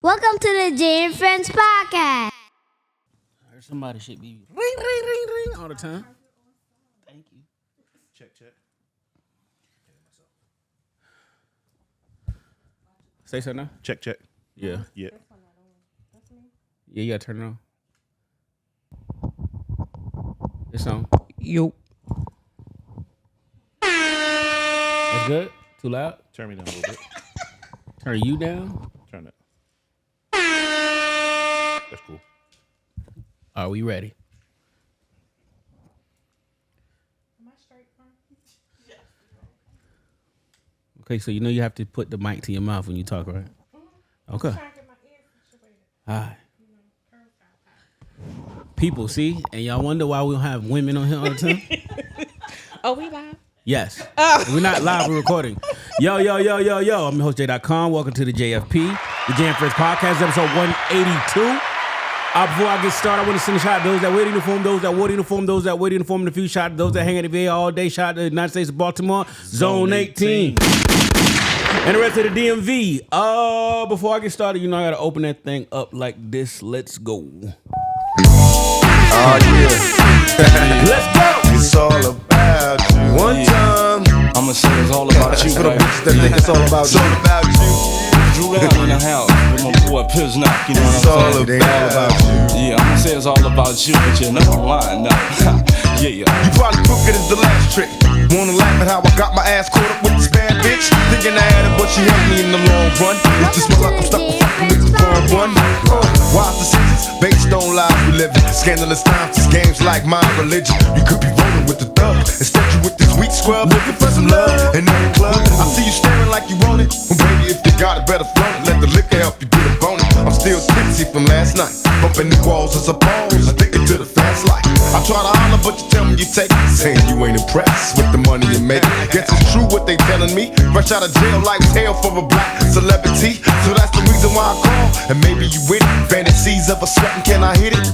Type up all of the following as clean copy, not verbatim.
Welcome to the Jay and Friends podcast. Somebody should be ring all the time. Thank you. Check. Say something now. Check. Yeah. Yeah. Yeah, you gotta turn it on. It's on. Yo. That's good? Too loud? Turn me down a little bit. Turn you down? Turn it. That's cool. Are we ready? Am I straight from? Okay, so you know you have to put the mic to your mouth when you talk, right? Okay. All right. People, see? And y'all wonder why we don't have women on here all the time? Oh, we live? Yes. We're not live, we're recording. Yo. I'm your host, J.com. Welcome to the JFP, the Jay and Friends podcast, episode 182. Before I get started, I want to send a shout out to those that wear the uniform, those that wore the uniform, those that wear the uniform in the future, shout out to those that hang at the VA all day, shout out to the United States of Baltimore, Zone 18. And the rest of the DMV. Before I get started, you know I gotta open that thing up like this. Let's go. Oh yeah. Let's go. It's all about you. One time. I'ma say it's all about you. For the bitches that think it's all about you. It's all about you. Drew down in the house with my boy Piznock, you know It's what I'm all saying? about you. Yeah, I'ma say it's all about you, but you know I'm lying now. Yeah. You probably took it as the last trick. Wanna laugh at how I got my ass caught up with this bad bitch? Thinking I had it, but she helped me in the long run. It's just my luck, I'm stuck with fucking with the fun one. Wise decisions based on lies we live in. Scandalous times, this game's like my religion. You could be rolling with the thug. Instead you with this weak scrub looking for some love in every club. I see you staring like you want it. Well, baby, if you got it, better flaunt it. Let the liquor help you get a bonus. I'm still tipsy from last night. Bumping the walls as a pose. Addicted to the fast life. I try to holler, but you tell me you take it. Saying you ain't impressed with the money you make. Guess it's true what they telling me. Fresh out of jail like hell for a black celebrity. So that's the reason why I call. And maybe you with it. Fantasies of a sweating, can I hit it?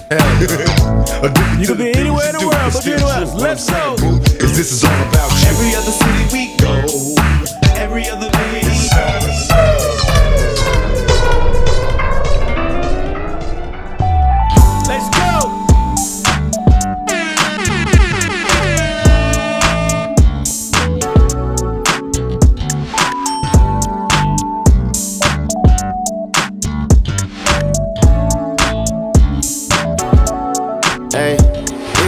You can be anywhere in the world, but you know us. Let's go. Cause this is all about you. Every other city we go, every other day. Let's go. Hey,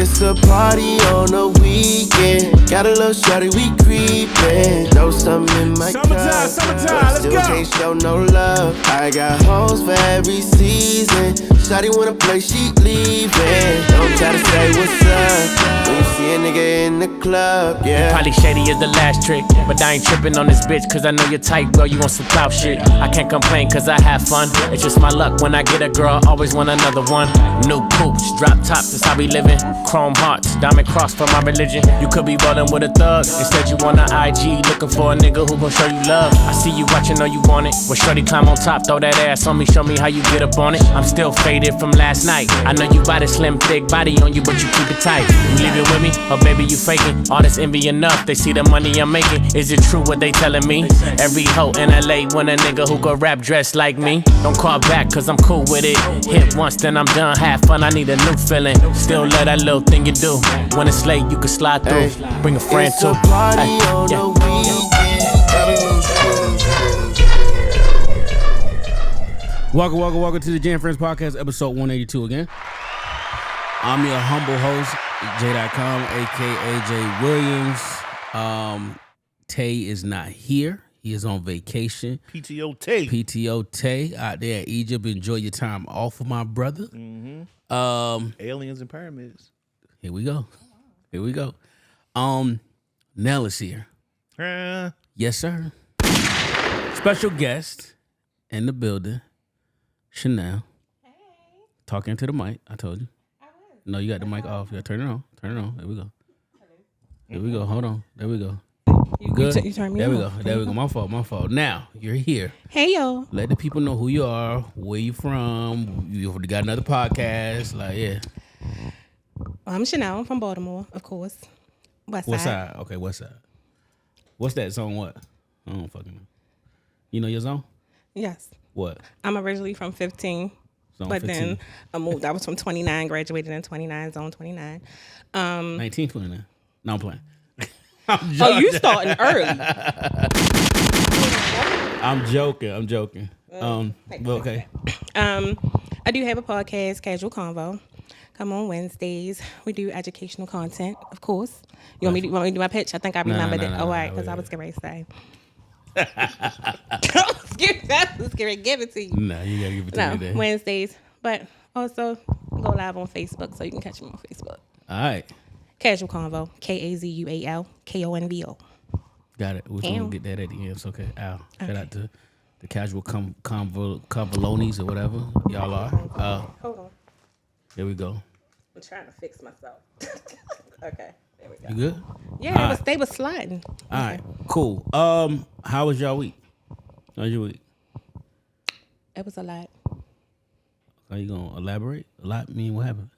it's a party on the weekend. Got a little shorty, we creepin'. Know something in my cup, Summertime, let's still go. can't show no love. I got hoes for every season. Shawty wanna play, she leaving. Don't try to say what's up when you see a nigga in the club, yeah. Probably shady is the last trick, but I ain't tripping on this bitch, cause I know you're tight, girl, you want some clout shit. I can't complain cause I have fun, it's just my luck. When I get a girl, always want another one. New poops, drop tops, that's how we living. Chrome hearts, diamond cross for my religion. You could be ballin' with a thug, instead you on the IG, looking for a nigga who gon' show you love. I see you watching, know you want it. Well, shorty climb on top, throw that ass on me, show me how you get up on it. I'm still faded from last night. I know you got a slim, thick body on you, but you keep it tight. You leave it with me, or baby you faking? All this envy enough, they see the money I'm making. Is it true what they telling me? Every hoe in LA want a nigga who could rap dressed like me. Don't call back cause I'm cool with it. Hit once then I'm done, have fun, I need a new feeling. Still love that little thing you do. When it's late you can slide through, bring a friend It's too. a party on the weekend. Welcome to the Jay and Friends podcast, episode 182 again. I'm your humble host, J.com, aka Jay Williams. Tay is not here. He is on vacation. PTO tape. PTO Tay out there in Egypt. Enjoy your time off of my brother. Aliens and pyramids. Here we go. Nell is here. Yes, sir. Special guest in the building. Chanel. Hey. Talking to the mic. I told you. I will. No, you got the mic off. You gotta turn it on. There we go. There we go. Hold on. There we go. You good? You turn me there on. we go. There we go. My fault. Now, you're here. Hey, y'all. Let the people know who you are, where you from. You got another podcast. Like, yeah. I'm Chanel. I'm from Baltimore, of course. West Side. Okay, West Side. What's that song? What? I don't fucking know. You know your song? Yes. What? I'm originally from 15. Zone But 15. then I moved. I was from 29, graduated in 29, zone 29. 1929. No, I'm playing. Oh, you starting early. I'm joking. Well, okay. I do have a podcast, Casual Convo. Come on Wednesdays. We do educational content, of course. You want me to do my pitch? I think I remembered it. All right, because I was going to say. I was going to give it to you. No, you got to give it to me today. Wednesdays. But also go live on Facebook, so you can catch me on Facebook. All right. Casual Convo. KAZUALKONVO. Got it. We're going to get that at the end. It's okay. Al. Shout out to the Casual Convolones or whatever y'all are. Hold on. There we go. I'm trying to fix myself. Okay. There we go. You good? Yeah, they was sliding. All right. Cool. How was y'all week? How was your week? It was a lot. Are you going to elaborate? A lot mean what happened?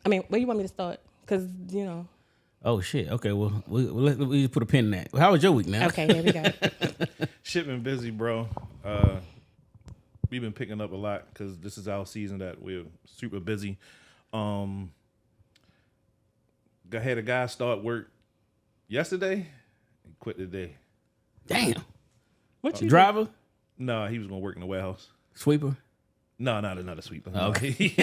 I mean, where you want me to start? Because, Oh, shit. Okay, well, we just put a pin in that. How was your week now? Okay, here we go. Shit been busy, bro. We've been picking up a lot because this is our season that we're super busy. Had a guy start work yesterday and quit today. Damn. What you Driver? No, he was gonna work in the warehouse. Sweeper? No, not another sweeper. Okay.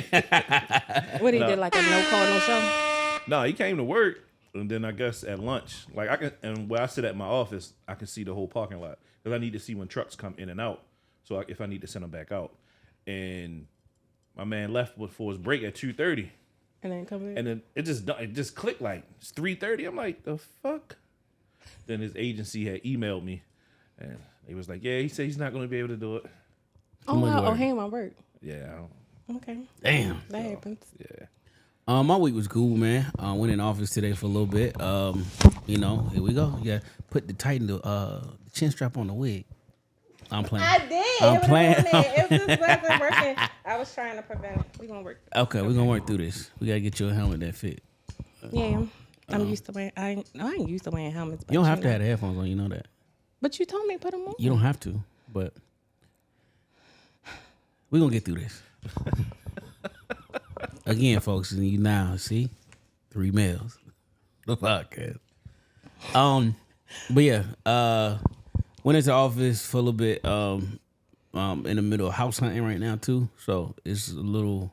What he did, like a no call, no show? No, he came to work, and then I guess at lunch, like and where I sit at my office, I can see the whole parking lot because I need to see when trucks come in and out. So if I need to send them back out, and my man left before his break at 2:30, And then come in. and then it just clicked like it's 3:30. I'm like, the fuck. Then his agency had emailed me, and he was like, yeah, he said he's not going to be able to do it. Oh, wow. Oh, hey, my work. Yeah, I don't, Okay. Damn. That happens. yeah. My week was cool, man. Went in office today for a little bit. Here we go. Yeah, tighten the chin strap on the wig. I'm playing. I did. I'm playing. It just wasn't working. I was trying to prevent it. We're going to work. Okay, we're gonna work through this. We gotta get you a helmet that fit. Yeah. I'm used to wearing, I ain't used to wearing helmets. But You don't have to have the headphones on, you know that. But you told me to put them on. You don't have to, but we're gonna get through this. Again, folks, and you now see 3 males. The podcast. But yeah, went into office for a little bit. In the middle of house hunting right now too, so it's a little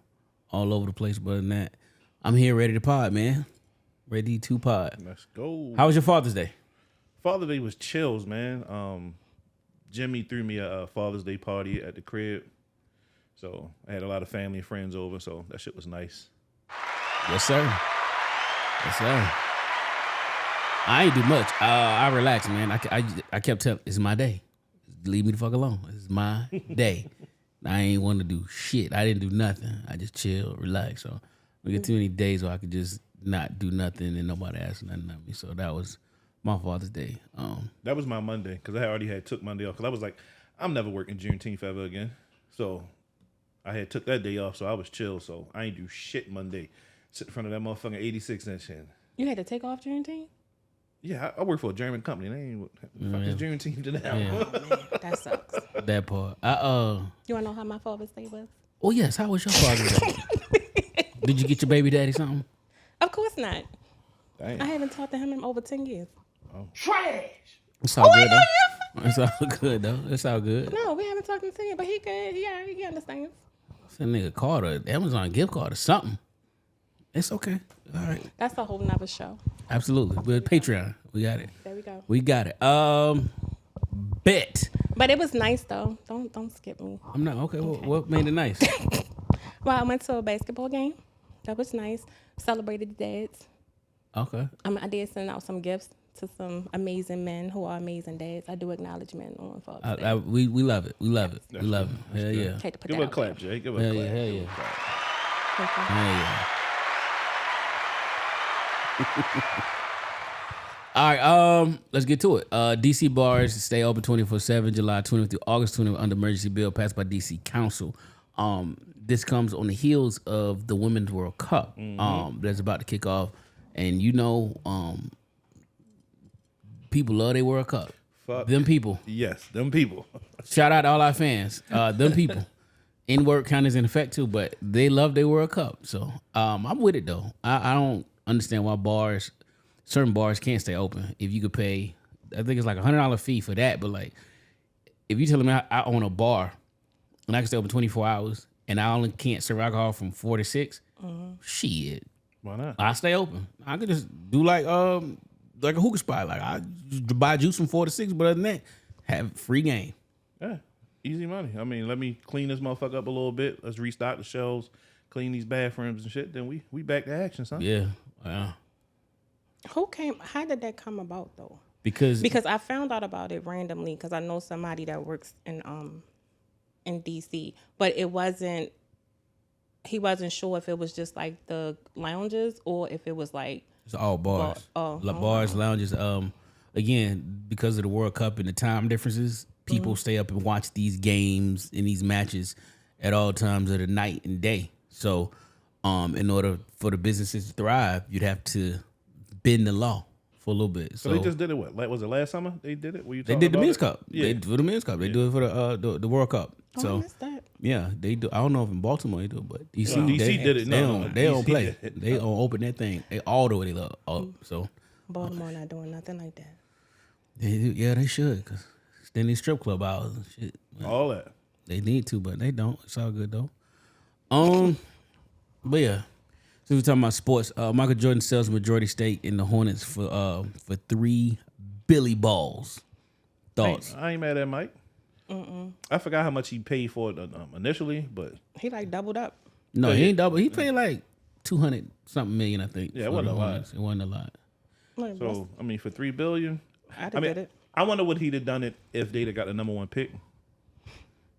all over the place. But than that, I'm here ready to pod, man. Ready to pod. Let's go. How was your Father's Day? Father's Day was chills, man. Jimmy threw me a Father's Day party at the crib. So I had a lot of family and friends over, so that shit was nice. Yes, sir. Yes, sir. I ain't do much. I relaxed, man. I kept telling, it's my day. Leave me the fuck alone. It's my day. I ain't want to do shit. I didn't do nothing. I just chill, relax. So we get too many days where I could just not do nothing and nobody ask nothing of me. So that was my Father's Day. That was my Monday because I already had took Monday off because I was like, I'm never working Juneteenth ever again. So I had took that day off, so I was chill. So I ain't do shit Monday. Sit in front of that motherfucking 86-inch shit. You had to take off Juneteenth? Yeah, I work for a German company. They ain't fuck is Juneteenth to them. Yeah. Oh, man, that sucks. That part. You want to know how my Father's Day was? Oh, yes. How was your Father's Day? Did you get your baby daddy something? Of course not. Damn. I haven't talked to him in over 10 years. Trash. It's all good, though. It's all good, though. It's all good. No, we haven't talked in 10 years, but he good. Yeah, he understands. That nigga called an Amazon gift card or something. It's okay. All right. That's a whole nother show. Absolutely. We're Patreon. We got it. There we go. We got it. Bet. But it was nice, though. Don't skip me. I'm not okay. What made it nice? Well, I went to a basketball game. That was nice. Celebrated the dads. Okay. I did send out some gifts to some amazing men who are amazing dads. I do acknowledge men on Father's Day. We love it. We love it. We love it. Hell yeah. Hate to put Give that her a out clap, there. Jay. Give her a Hell clap. yeah. Hell Give yeah. her a clap. Thank you. Hell yeah. All right, let's get to it. DC bars stay open 24/7, July 20th through August 20th under emergency bill passed by DC Council. This comes on the heels of the Women's World Cup that's about to kick off, and people love their World Cup. Fuck. Them people. Yes, them people. Shout out to all our fans. Them people. N-word count is in effect too, but they love their World Cup. So I'm with it though. I don't understand why certain bars can't stay open. If you could pay, I think it's like $100 fee for that. But like, if you tell me I own a bar and I can stay open 24 hours and I only can't serve alcohol from 4 to 6, shit. Why not? I stay open. I could just do like a hookah spot. Like I just buy juice from 4 to 6, but other than that, have free game. Yeah, easy money. I mean, let me clean this motherfucker up a little bit. Let's restock the shelves, clean these bathrooms and shit. Then we back to action, son. Yeah. How did that come about though? Because I found out about it randomly because I know somebody that works in DC, but he wasn't sure if it was just like the lounges or if it was like it's all bars. Bars, lounges. Again, because of the World Cup and the time differences, people stay up and watch these games and these matches at all times of the night and day. So, in order for the businesses to thrive, you'd have to bend the law for a little bit. So they just did it. What? Like, was it last summer? They did it. They did the Men's Cup. Yeah. They do the Men's Cup. They do it for the World Cup. I missed that. Yeah, they do. I don't know if in Baltimore they do it, but DC, DC did it. They DC don't play. did it. They don't open that thing. They all the way they love. So Baltimore not doing nothing like that. They should, because then these strip club hours and shit. All that. They need to, but they don't. It's all good though. But yeah, so we're talking about sports. Michael Jordan sells majority stake in the Hornets for $3 billion. Thoughts? I ain't mad at Mike. I forgot how much he paid for it initially, but he like doubled up. No, he ain't double. He paid like 200 something million, I think. Yeah, it wasn't a lot. It wasn't a lot. So I mean, for $3 billion, I'd have did it. I wonder what he'd have done it if they'd have got the number 1 pick.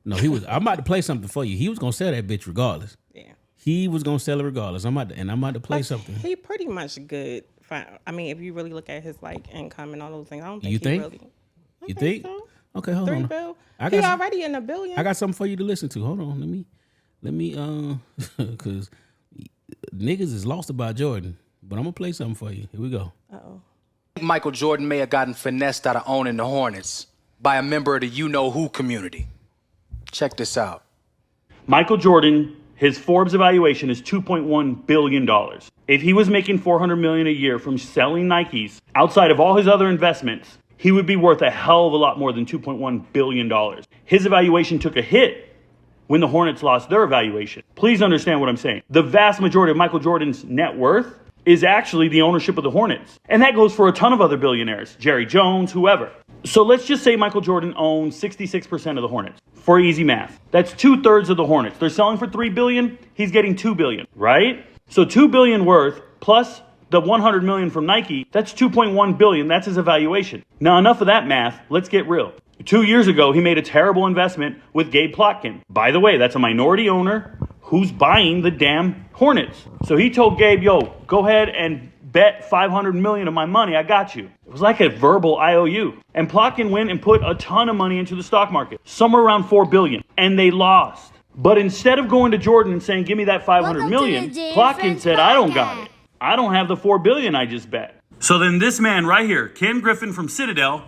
No, he was. I'm about to play something for you. He was gonna sell that bitch regardless. Yeah. He was gonna sell it regardless. I'm about to play something. He pretty much good. I mean, if you really look at his like income and all those things, I don't think You think? really. You think? So. Okay, hold on. $3 billion. I He got already in $1 billion. I got something for you to listen to. Hold on. Let me because niggas is lost about Jordan, but I'm gonna play something for you. Here we go. Michael Jordan may have gotten finessed out of owning the Hornets by a member of the you-know-who community. Check this out. Michael Jordan, his Forbes evaluation is $2.1 billion. If he was making $400 million a year from selling Nikes, outside of all his other investments, he would be worth a hell of a lot more than $2.1 billion. His evaluation took a hit when the Hornets lost their evaluation. Please understand what I'm saying. The vast majority of Michael Jordan's net worth is actually the ownership of the Hornets. And that goes for a ton of other billionaires, Jerry Jones, whoever. So let's just say Michael Jordan owns 66% of the Hornets. For easy math, that's 2/3 of the Hornets. They're selling for $3 billion. He's getting $2 billion, right? So $2 billion worth plus the $100 million from Nike, that's $2.1 billion. That's his evaluation. Now, enough of that math. Let's get real. 2 years ago, he made a terrible investment with Gabe Plotkin. By the way, that's a minority owner who's buying the damn Hornets. So he told Gabe, yo, go ahead and bet $500 million of my money. I got you. It was like a verbal IOU. And Plotkin went and put a ton of money into the stock market, somewhere around $4 billion, and they lost. But instead of going to Jordan and saying, give me that $500 million, Plotkin said, I don't got it. I don't have the $4 billion I just bet. So then this man right here, Ken Griffin from Citadel,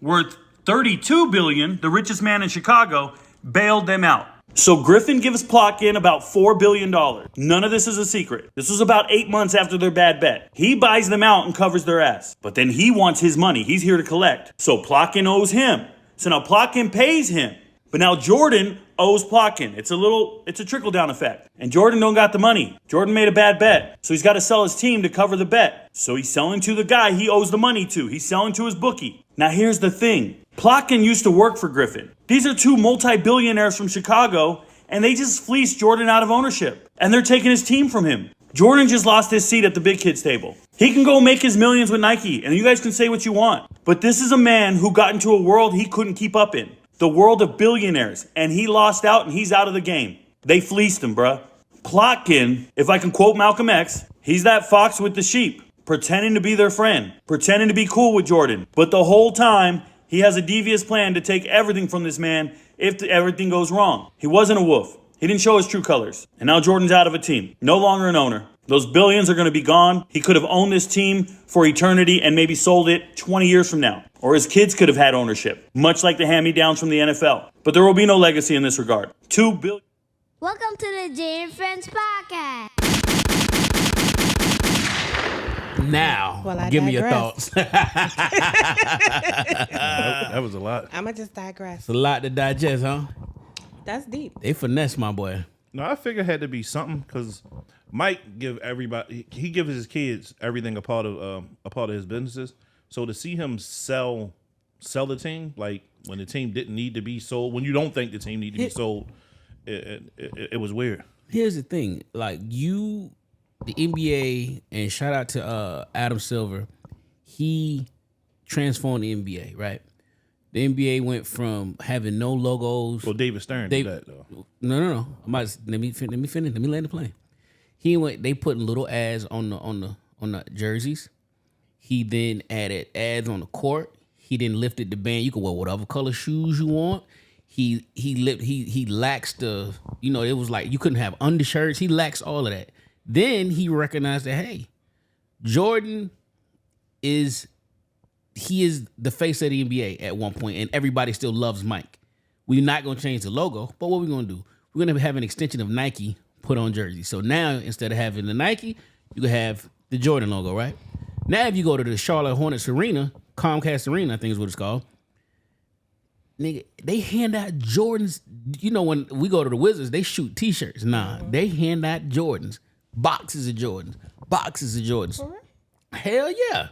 worth $32 billion, the richest man in Chicago, bailed them out. So Griffin gives Plotkin about $4 billion. None of this is a secret. This was about 8 months after their bad bet. He buys them out and covers their ass. But then he wants his money. He's here to collect. So Plotkin owes him. So now Plotkin pays him. But now Jordan owes Plotkin. It's a trickle-down effect. And Jordan don't got the money. Jordan made a bad bet. So he's got to sell his team to cover the bet. So he's selling to the guy he owes the money to. He's selling to his bookie. Now here's the thing. Plotkin used to work for Griffin. These are two multi-billionaires from Chicago, and they just fleeced Jordan out of ownership. And they're taking his team from him. Jordan just lost his seat at the big kids table. He can go make his millions with Nike, and you guys can say what you want. But this is a man who got into a world he couldn't keep up in. The world of billionaires, and he lost out and he's out of the game. They fleeced him, bruh. Plotkin, if I can quote Malcolm X, he's that fox with the sheep, pretending to be their friend, pretending to be cool with Jordan. But the whole time, he has a devious plan to take everything from this man if everything goes wrong. He wasn't a wolf. He didn't show his true colors. And now Jordan's out of a team. No longer an owner. Those billions are going to be gone. He could have owned this team for eternity and maybe sold it 20 years from now. Or his kids could have had ownership, much like the hand-me-downs from the NFL. But there will be no legacy in this regard. $2 billion. Welcome to the Jay and Friends podcast. Now, Well, I give me your digress. thoughts. That was a lot. I'ma just digress. It's a lot to digest, huh? That's deep. They finesse my boy. No, I figured it had to be something because Mike give everybody. He gives his kids everything a part of his businesses. So to see him sell the team, like when the team didn't need to be sold, when you don't think the team need to be sold, it was weird. Here's the thing, like the NBA, and shout out to Adam Silver, he transformed the NBA, right? The NBA went from having no logos. Well, David Stern did that though. No. Let me finish. Let me land the plane. They put little ads on the jerseys. He then added ads on the court. He then lifted the band. You can wear whatever color shoes you want. He laxed the, it was like you couldn't have undershirts. He laxed all of that. Then he recognized that, hey, Jordan is the face of the NBA at one point, and everybody still loves Mike. We're not going to change the logo, but what we're going to do, we're going to have an extension of Nike put on jerseys. So now, instead of having the Nike, you can have the Jordan logo, right? Now, if you go to the Charlotte Hornets Arena, Comcast Arena, I think is what it's called, nigga, they hand out Jordans. When we go to the Wizards, they shoot T-shirts. Nah, they hand out Jordans. Boxes of Jordans. Hell yeah.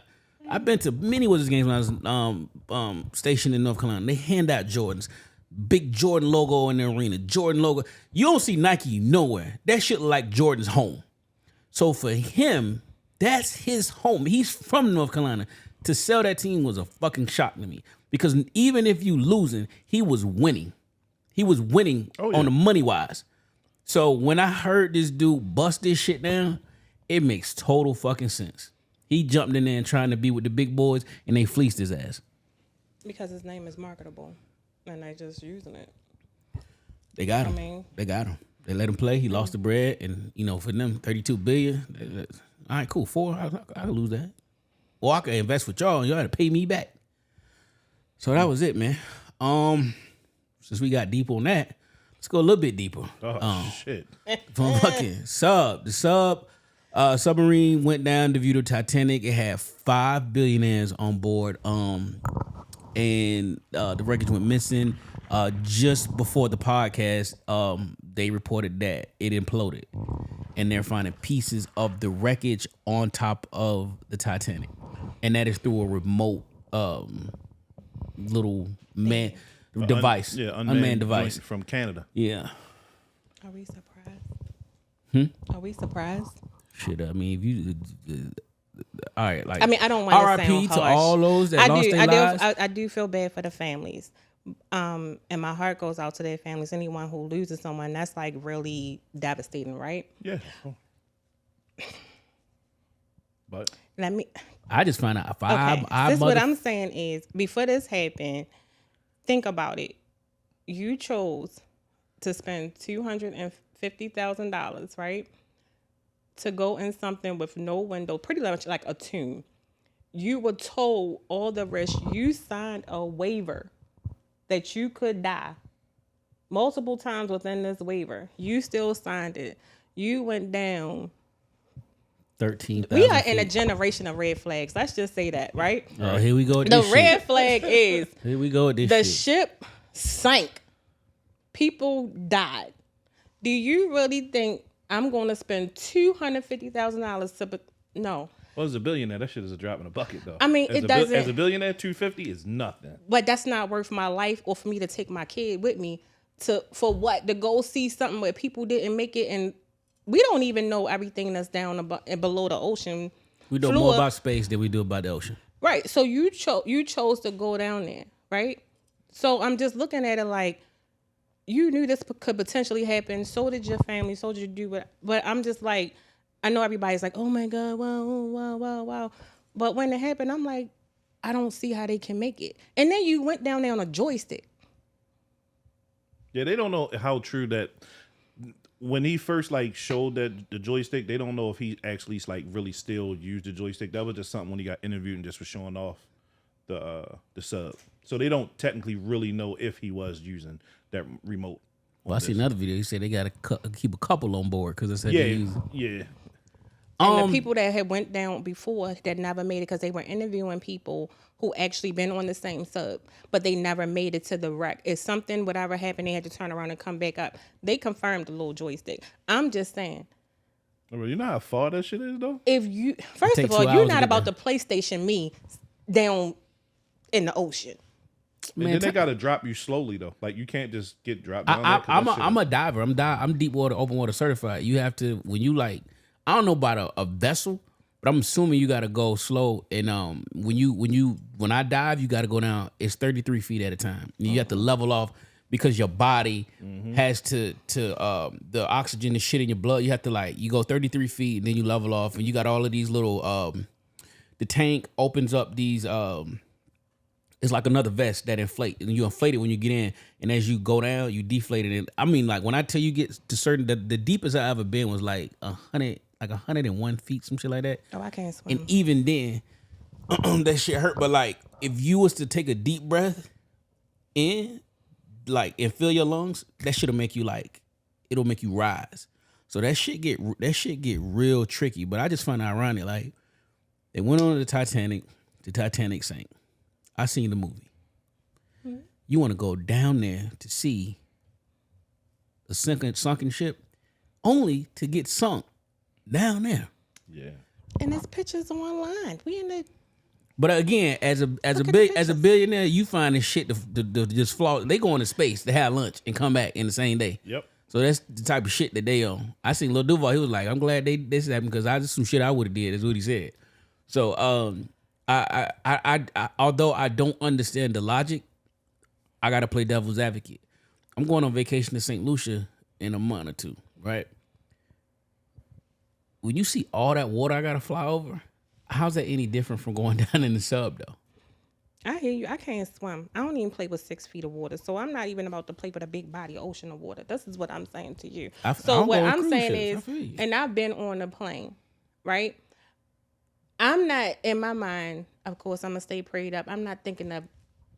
I've been to many Wizards games when I was stationed in North Carolina. They hand out Jordans. Big Jordan logo in the arena. Jordan logo. You don't see Nike nowhere. That shit look like Jordan's home. So for him, that's his home. He's from North Carolina. To sell that team was a fucking shock to me. Because even if you losing, he was winning. He was winning on the money wise. So when I heard this dude bust this shit down, it makes total fucking sense. He jumped in there and trying to be with the big boys, and they fleeced his ass. Because his name is marketable, and they just using it. They got him. They got him. They let him play. He lost the bread, and for them, $32 billion. All right, cool. I could lose that, or I could invest with y'all, and y'all had to pay me back. So that was it, man. Since we got deep on that, let's go a little bit deeper. Shit. From fucking sub. The submarine went down to view the Titanic. It had 5 billionaires on board. And the wreckage went missing. Just before the podcast, they reported that it imploded. And they're finding pieces of the wreckage on top of the Titanic. And that is through a remote little device. Unmanned device. From Canada. Yeah. Are we surprised? Are we surprised? Shit, I mean, if you... all right, like... I mean, I don't want to sound R.I.P. harsh. to all those that lost their lives. I do feel bad for the families. And my heart goes out to their families. Anyone who loses someone, that's like really devastating, right? Yeah. But... I just find out. What I'm saying is, before this happened, think about it. You chose to spend $250,000, right? To go in something with no window, pretty much like a tomb. You were told all the risk. You signed a waiver that you could die multiple times within this waiver. You still signed it. You went down 13,000 We are in a generation of red flags. Let's just say that, right? Oh, here we go with the this red shit. flag is Here we go with this the shit. ship sank. People died. Do you really think I'm going to spend $250,000 to... No. Well, as a billionaire, that shit is a drop in a bucket, though. I mean, as it doesn't... As a billionaire, $250 is nothing. But that's not worth my life or for me to take my kid with me for what? To go see something where people didn't make it, and we don't even know everything that's down and below the ocean. We know more about space than we do about the ocean. Right. So you chose to go down there, right? So I'm just looking at it like, you knew this could potentially happen. So did your family. So did you do it. But I'm just like, I know everybody's like, oh my God, wow. But when it happened, I'm like, I don't see how they can make it. And then you went down there on a joystick. Yeah, they don't know how true that. when he first like showed that the joystick, they don't know if he actually like really still used the joystick. That was just something when he got interviewed and just was showing off the sub. So they don't technically really know if he was using that remote. Well, I seen another video. He said they got to keep a couple on board because I said yeah. And the people that had went down before that never made it because they were interviewing people who actually been on the same sub, but they never made it to the wreck. If something, whatever happened, they had to turn around and come back up. They confirmed the little joystick. I'm just saying. You know how far that shit is, though? If you, first of all, you're not about to PlayStation me down in the ocean. And then they got to drop you slowly, though. Like, you can't just get dropped down I'm a diver. I'm deep water, open water certified. You have to, when you like, I don't know about a vessel, but I'm assuming you got to go slow. And when I dive, you got to go down. It's 33 feet at a time. You have to level off because your body has to the oxygen and shit in your blood. You have to like, you go 33 feet and then you level off, and you got all of these little. The tank opens up these. It's like another vest that inflate, and you inflate it when you get in, and as you go down, you deflate it. And I mean, like when I tell you get to certain, the deepest I ever been was like 101 feet, some shit like that. Oh, I can't swim. And even then, that shit hurt. But like, if you was to take a deep breath in, like, and fill your lungs, that shit'll make you like, it'll make you rise. So that shit get real tricky. But I just find it ironic, like they went on the Titanic sank. I seen the movie. Mm-hmm. You want to go down there to see a sunken ship, only to get sunk down there. Yeah. And there's pictures online. We in the. But again, as a billionaire, you find this shit to just flaw. They go into space to have lunch and come back in the same day. Yep. So that's the type of shit that they own. I seen Lil Duval. He was like, "I'm glad this happened because I just some shit I would have did." Is what he said. So I although I don't understand the logic, I gotta play devil's advocate. I'm going on vacation to St. Lucia in a month or two, right? When you see all that water I gotta fly over, how's that any different from going down in the sub though? I hear you. I can't swim. I don't even play with 6 feet of water, so I'm not even about to play with a big body ocean of water. This is what I'm saying to you. So what I'm saying is, and I've been on a plane, right? I'm not, in my mind, of course, I'm going to stay prayed up. I'm not thinking of,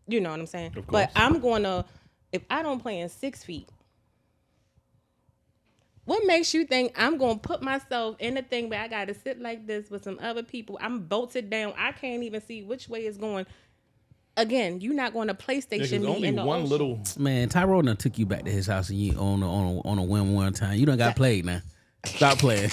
you know what I'm saying? But I'm going to, if I don't play in 6 feet, what makes you think I'm going to put myself in a thing where I got to sit like this with some other people? I'm bolted down. I can't even see which way it's going. Again, you're not going to PlayStation me only in the one ocean. little. Man, Tyrone done took you back to his house and you on a whim one time. You done got played now. Stop playing.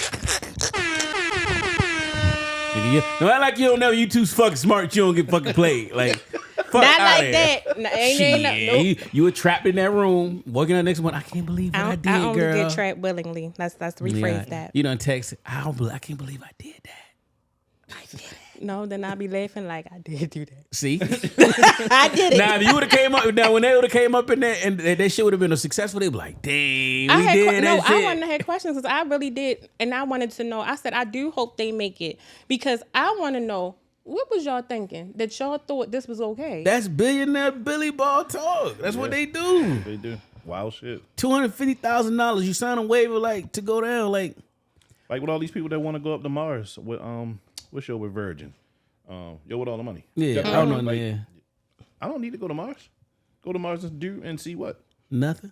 No, I like you don't know. You too fucking smart. You don't get fucking played. Like, fuck not out like there. that. Ain't nope. You were trapped in that room, working on the next one. I can't believe what I did, I only girl. get trapped willingly. Let's rephrase that. You done text. I can't believe I did that. I did it. No, then I'll be laughing like I did do that. See, I did it. Now if you would have came up. Now when they would have came up in there and that shit would have been a successful, they'd be like, "Damn, we did that shit." I wanted to have questions because I really did, and I wanted to know. I said I do hope they make it because I want to know what was y'all thinking that y'all thought this was okay. That's billionaire Billy Ball talk. That's what they do. They do wild shit. $250,000. You sign a waiver like to go down like with all these people that want to go up to Mars with what's your with Virgin? With all the money. Yeah, I don't know. Like, I don't need to go to Mars. Go to Mars and see what? Nothing.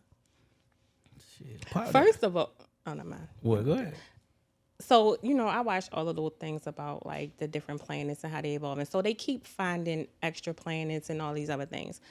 Shit. First of all, never mind. What? Go ahead. So, I watched all the little things about like the different planets and how they evolve. And so they keep finding extra planets and all these other things.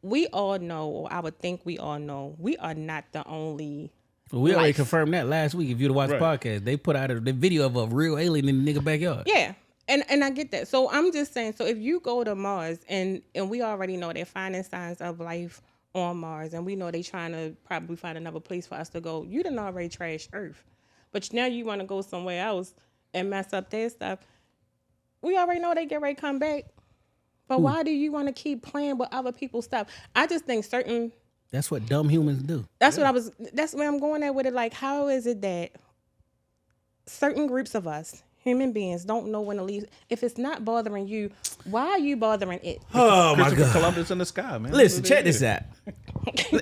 We all know, or I would think we all know, we are not the only. Well, we already confirmed that last week. If you'd watch the podcast, they put out the video of a real alien in the nigga backyard. Yeah. And I get that. So I'm just saying, so if you go to Mars and we already know they're finding signs of life on Mars and we know they're trying to probably find another place for us to go, you done already trashed Earth. But now you want to go somewhere else and mess up their stuff. We already know they get ready to come back. But why do you want to keep playing with other people's stuff? I just think certain... That's what dumb humans do. That's where I'm going at with it. Like, how is it that certain groups of us, human beings, don't know when to leave? If it's not bothering you, why are you bothering it? Oh my God. Columbus in the sky, man. Listen, check this out.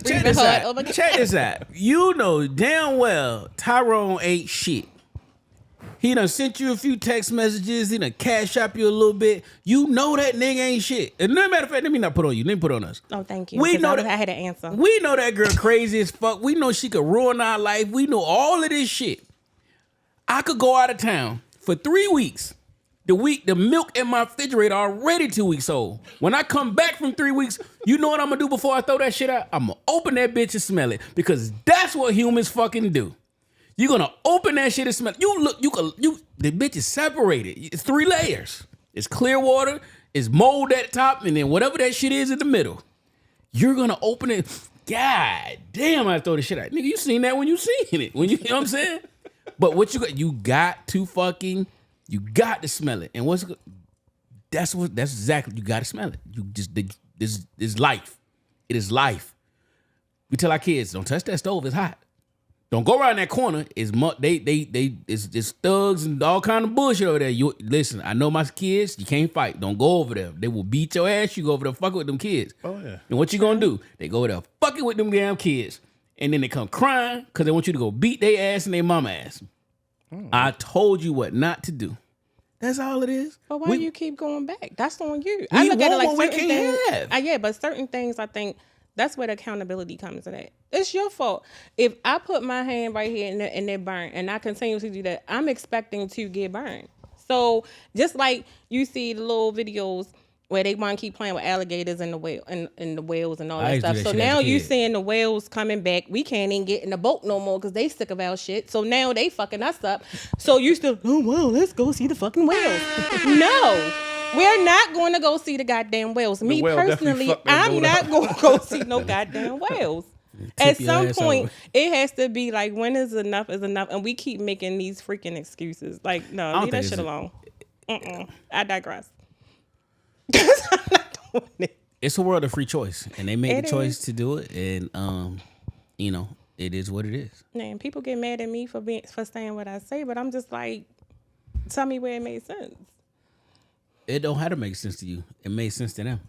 Check this out. Check this out. You know damn well Tyrone ain't shit. He done sent you a few text messages. He done cash up you a little bit. You know that nigga ain't shit. And no matter of fact, let me not put on you. Let me put on us. Oh, thank you. We know that I had an answer. We know that girl crazy as fuck. We know she could ruin our life. We know all of this shit. I could go out of town for 3 weeks. The milk in my refrigerator already 2 weeks old. When I come back from 3 weeks, you know what I'm gonna do before I throw that shit out? I'm gonna open that bitch and smell it because that's what humans fucking do. You're gonna open that shit and smell it. The bitch is separated. It's 3 layers. It's clear water, it's mold at the top, and then whatever that shit is in the middle. You're gonna open it. God damn, I throw the shit out. Nigga, you seen that when you seen it. When you know what I'm saying? But what you got to smell it. And that's exactly, you gotta smell it. This is life. It is life. We tell our kids, don't touch that stove, it's hot. Don't go around that corner. It's thugs and all kind of bullshit over there. Listen, I know my kids, you can't fight. Don't go over there. They will beat your ass. You go over there fucking with them kids. Oh, yeah. And what you gonna do? They go over there fucking with them damn kids. And then they come crying because they want you to go beat their ass and their mama ass. I told you what not to do. That's all it is. But why do you keep going back? That's on you. I look at it like certain things. Yeah, but certain things, I think that's where the accountability comes in at. It's your fault. If I put my hand right here and it burn, and I continue to do that, I'm expecting to get burned. So just like you see the little videos where they want to keep playing with alligators and the whale and the whales and all that stuff. So now you seeing the whales coming back. We can't even get in the boat no more because they sick of our shit. So now they fucking us up. So you still, oh well, let's go see the fucking whales. No. We're not going to go see the goddamn whales. Me personally, I'm not going to go see no goddamn whales. At some point, it has to be like, when is enough is enough? And we keep making these freaking excuses. Like, no, leave that shit alone. I digress. I'm not doing it. It's a world of free choice. And they made the choice to do it. And, it is what it is. Man, people get mad at me for saying what I say, but I'm just like, tell me where it made sense. It don't have to make sense to you. It made sense to them.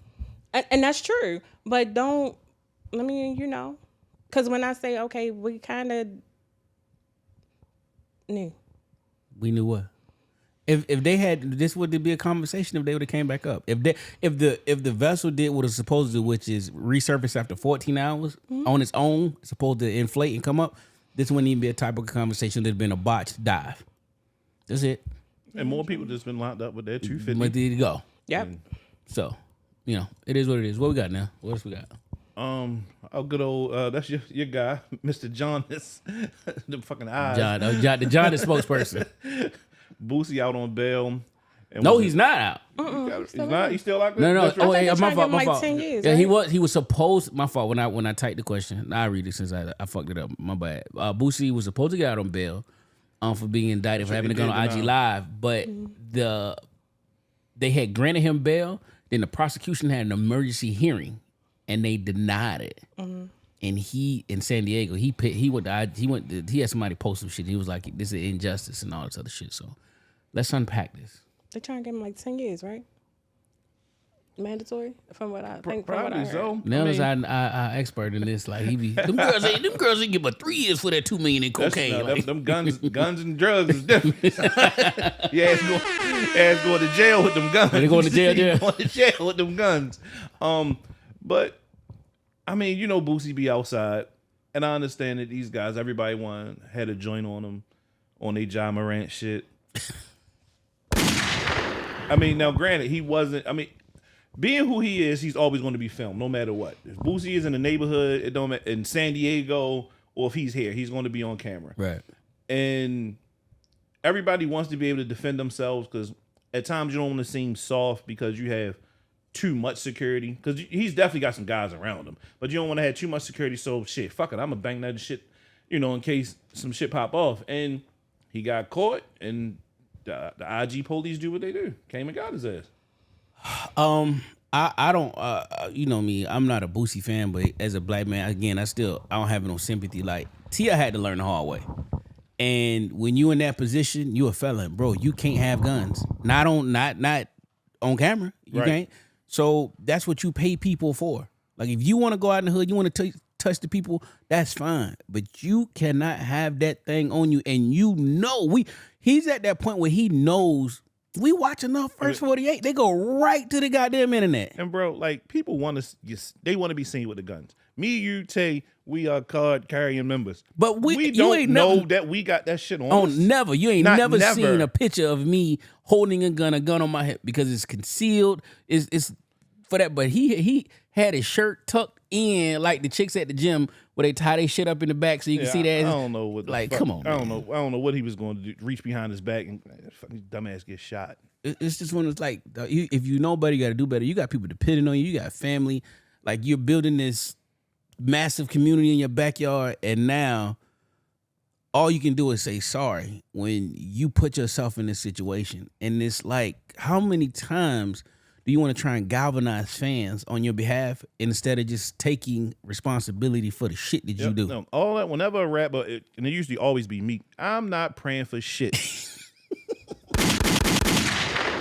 And that's true. But because when I say, okay, we kind of knew. We knew what? If they had, this would be a conversation if they would have came back up. If the vessel did what it's supposed to do, which is resurface after 14 hours on its own, supposed to inflate and come up, this wouldn't even be a type of conversation that'd been a botched dive. That's it. And more people just been locked up with their 250. Where did it go? Yep. So, it is what it is. What we got now? What else we got? Oh, good old, that's your guy, Mr. Jonas. The fucking eyes. The John is spokesperson. Boosie out on bail. No, he's not out. He's not? He's still out there? No. My fault. Like 10 years, yeah, right? he was supposed, my fault, when I typed the question. I read it since I fucked it up. My bad. Boosie was supposed to get out on bail for being indicted for having to go on IG Live, but they had granted him bail, then the prosecution had an emergency hearing, and they denied it. And he in San Diego, he had somebody post some shit. He was like, "This is injustice" and all this other shit. So let's unpack this. They're trying to give him like 10 years, right? Mandatory, from what I think. Probably so. Nell's our expert in this. Like them girls ain't give but 3 years for that $2 million in cocaine. Them guns and drugs is different. Yeah, ass going to jail with them guns. They going to jail, yeah. Going to jail with them guns. But I mean, Boosie be outside, and I understand that these guys, everybody had a joint on them, on their Ja Morant shit. I mean, now granted, he wasn't. I mean, being who he is, he's always going to be filmed, no matter what. If Boosie is in the neighborhood, it don't matter, in San Diego, or if he's here, he's going to be on camera. Right. And everybody wants to be able to defend themselves because at times you don't want to seem soft because you have too much security. Because he's definitely got some guys around him, but you don't want to have too much security. So shit, fuck it, I'm gonna bang that shit, in case some shit pop off. And he got caught, and the IG police do what they do. Came and got his ass. I don't, you know me, I'm not a Boosie fan, but as a black man, again, I don't have no sympathy. Like, Tia had to learn the hard way. And when you in that position, you a felon, bro. You can't have guns. Not on camera. You can't. So that's what you pay people for. Like if you want to go out in the hood, you want to touch the people, that's fine. But you cannot have that thing on you. And he's at that point where he knows we watch enough First 48. They go right to the goddamn internet. And bro, like people want to be seen with the guns. Me, you, Tay, we are card carrying members. But we don't know that we got that shit on us. Never. You ain't never seen a picture of me holding a gun on my head because it's concealed. It's for that. But he had his shirt tucked in like the chicks at the gym where they tie their shit up in the back so you can see that. I don't know what the like. Fuck, Come on, I don't know what he was going to do. Reach behind his back and fucking dumbass get shot. It's just when it's like if you know better, you got to do better. You got people depending on you. You got family. Like you're building this massive community in your backyard, and now all you can do is say sorry when you put yourself in this situation. And it's like, how many times do you want to try and galvanize fans on your behalf instead of just taking responsibility for the shit that you do? No, all that, whenever a rapper, and it usually always be me, I'm not praying for shit.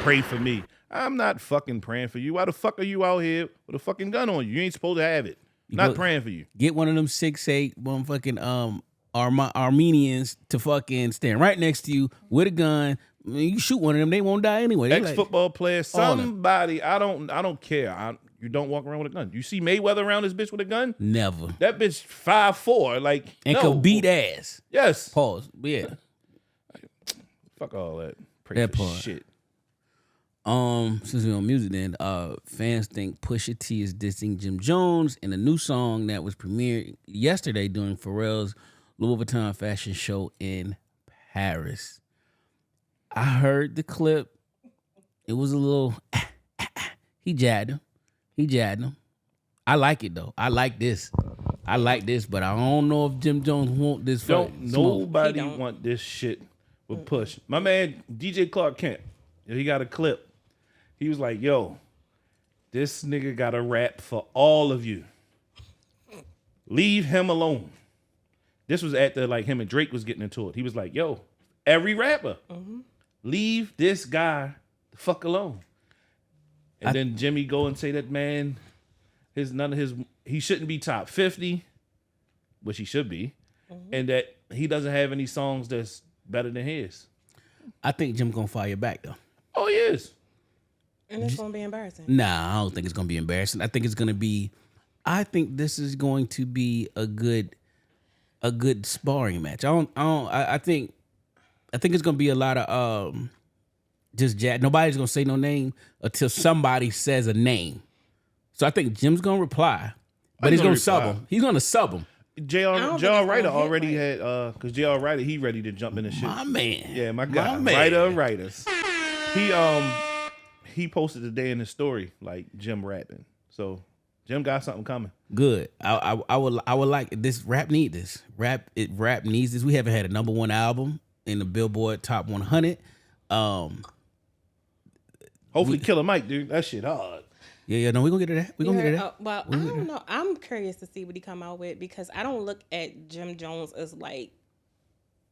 Pray for me. I'm not fucking praying for you. Why the fuck are you out here with a fucking gun on you? You ain't supposed to have it. Not praying for you. Get one of them 6'8" motherfucking Armenians to fucking stand right next to you with a gun. I mean, you shoot one of them, they won't die anyway. Ex-football player, somebody. I don't care. You don't walk around with a gun. You see Mayweather around this bitch with a gun? Never. That bitch 5'4", like could beat ass. Yes. Pause. Yeah. Fuck all that. Pray that for part. Shit. Since we're on music, then fans think Pusha T is dissing Jim Jones in a new song that was premiered yesterday during Pharrell's Louis Vuitton fashion show in Paris. I heard the clip. It was a little. He jabbed him. I like it though. I like this, but I don't know if Jim Jones want this. Nobody want this shit with Push. My man DJ Clark Kent. He got a clip. He was like, yo, this nigga got a rap for all of you. Leave him alone. This was after like him and Drake was getting into it. He was like, yo, every rapper, leave this guy the fuck alone. And then Jimmy go and say that, man, he shouldn't be top 50, which he should be, and that he doesn't have any songs that's better than his. I think Jim gonna fire back though. Oh, he is. And it's gonna be embarrassing. Nah, I don't think it's gonna be embarrassing. I think this is going to be a good sparring match. I think it's gonna be a lot of just jab. Nobody's gonna say no name until somebody says a name. So I think Jim's gonna reply, but he's gonna sub him. He's gonna sub him. J.R. Ryder already had because J.R. Ryder, he ready to jump in the shit. My man. Yeah, my guy. Ryder Writers. He posted today in his story like Jim rapping. So Jim got something coming. Good. I would like this. Rap needs this. Rap needs this. We haven't had a number one album in the Billboard Top 100. Hopefully Killer Mike, dude. That shit hard. Yeah, no, we're gonna get to that. We're gonna get to that. Well, I don't know. I'm curious to see what he come out with because I don't look at Jim Jones as like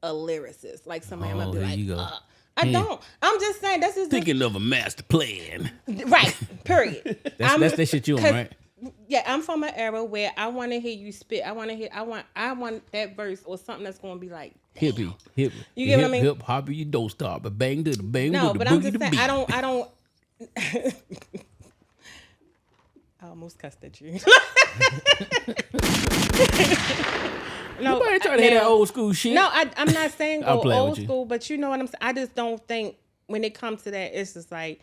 a lyricist. Like somebody I'm gonna be like, I don't. I'm just saying this is thinking of a master plan. Right. Period. That's that shit you on, right? Yeah, I'm from an era where I want to hear you spit. I want that verse or something that's going to be like hippie. You get what I mean? Hip hop, you don't stop, but bang to the bang. No, to but the I'm boogie just to saying beat. I don't. I almost cussed at you. No, nobody trying to hear that old school shit. No, I'm not saying go old you. school, but you know what I'm saying. I just don't think when it comes to that, it's just like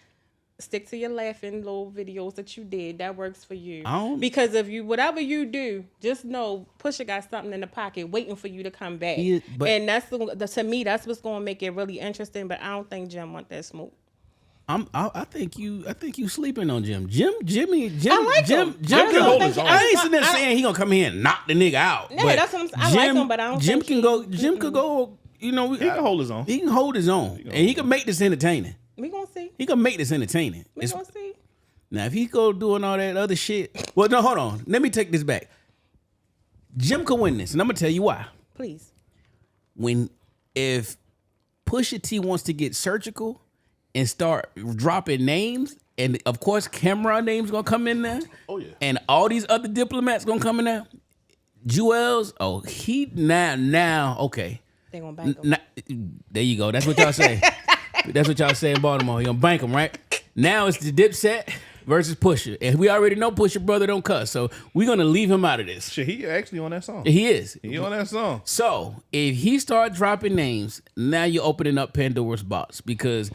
stick to your laughing little videos that you did. That works for you. Because if you whatever you do, just know Pusha got something in the pocket waiting for you to come back. And that's to me, that's what's going to make it really interesting. But I don't think Jim want that smoke. I think you sleeping on Jim. Jim. I like him. I ain't sitting there saying he gonna come here and knock the nigga out. Yeah, that's what I'm saying. I like him, but I don't. Jim think can go. Jim could go. You know, he can hold his own. He can hold his own, and he can make this entertaining. We gonna see. He can make this entertaining. We gonna see. Now, if he go doing all that other shit, well, no, hold on. Let me take this back. Jim could win this, and I'm gonna tell you why. Please. If Pusha T wants to get surgical and start dropping names, and of course Cameron name's gonna come in there. Oh yeah. And all these other diplomats gonna come in there. Jewels, he now okay. They gonna bank him. There you go. That's what y'all say. That's what y'all say in Baltimore. You gonna bank him, right? Now it's the Dipset versus Pusha, and we already know Pusha brother don't cuss, so we're gonna leave him out of this. Shit, he actually on that song. He is. He on that song. So if he start dropping names, now you're opening up Pandora's box because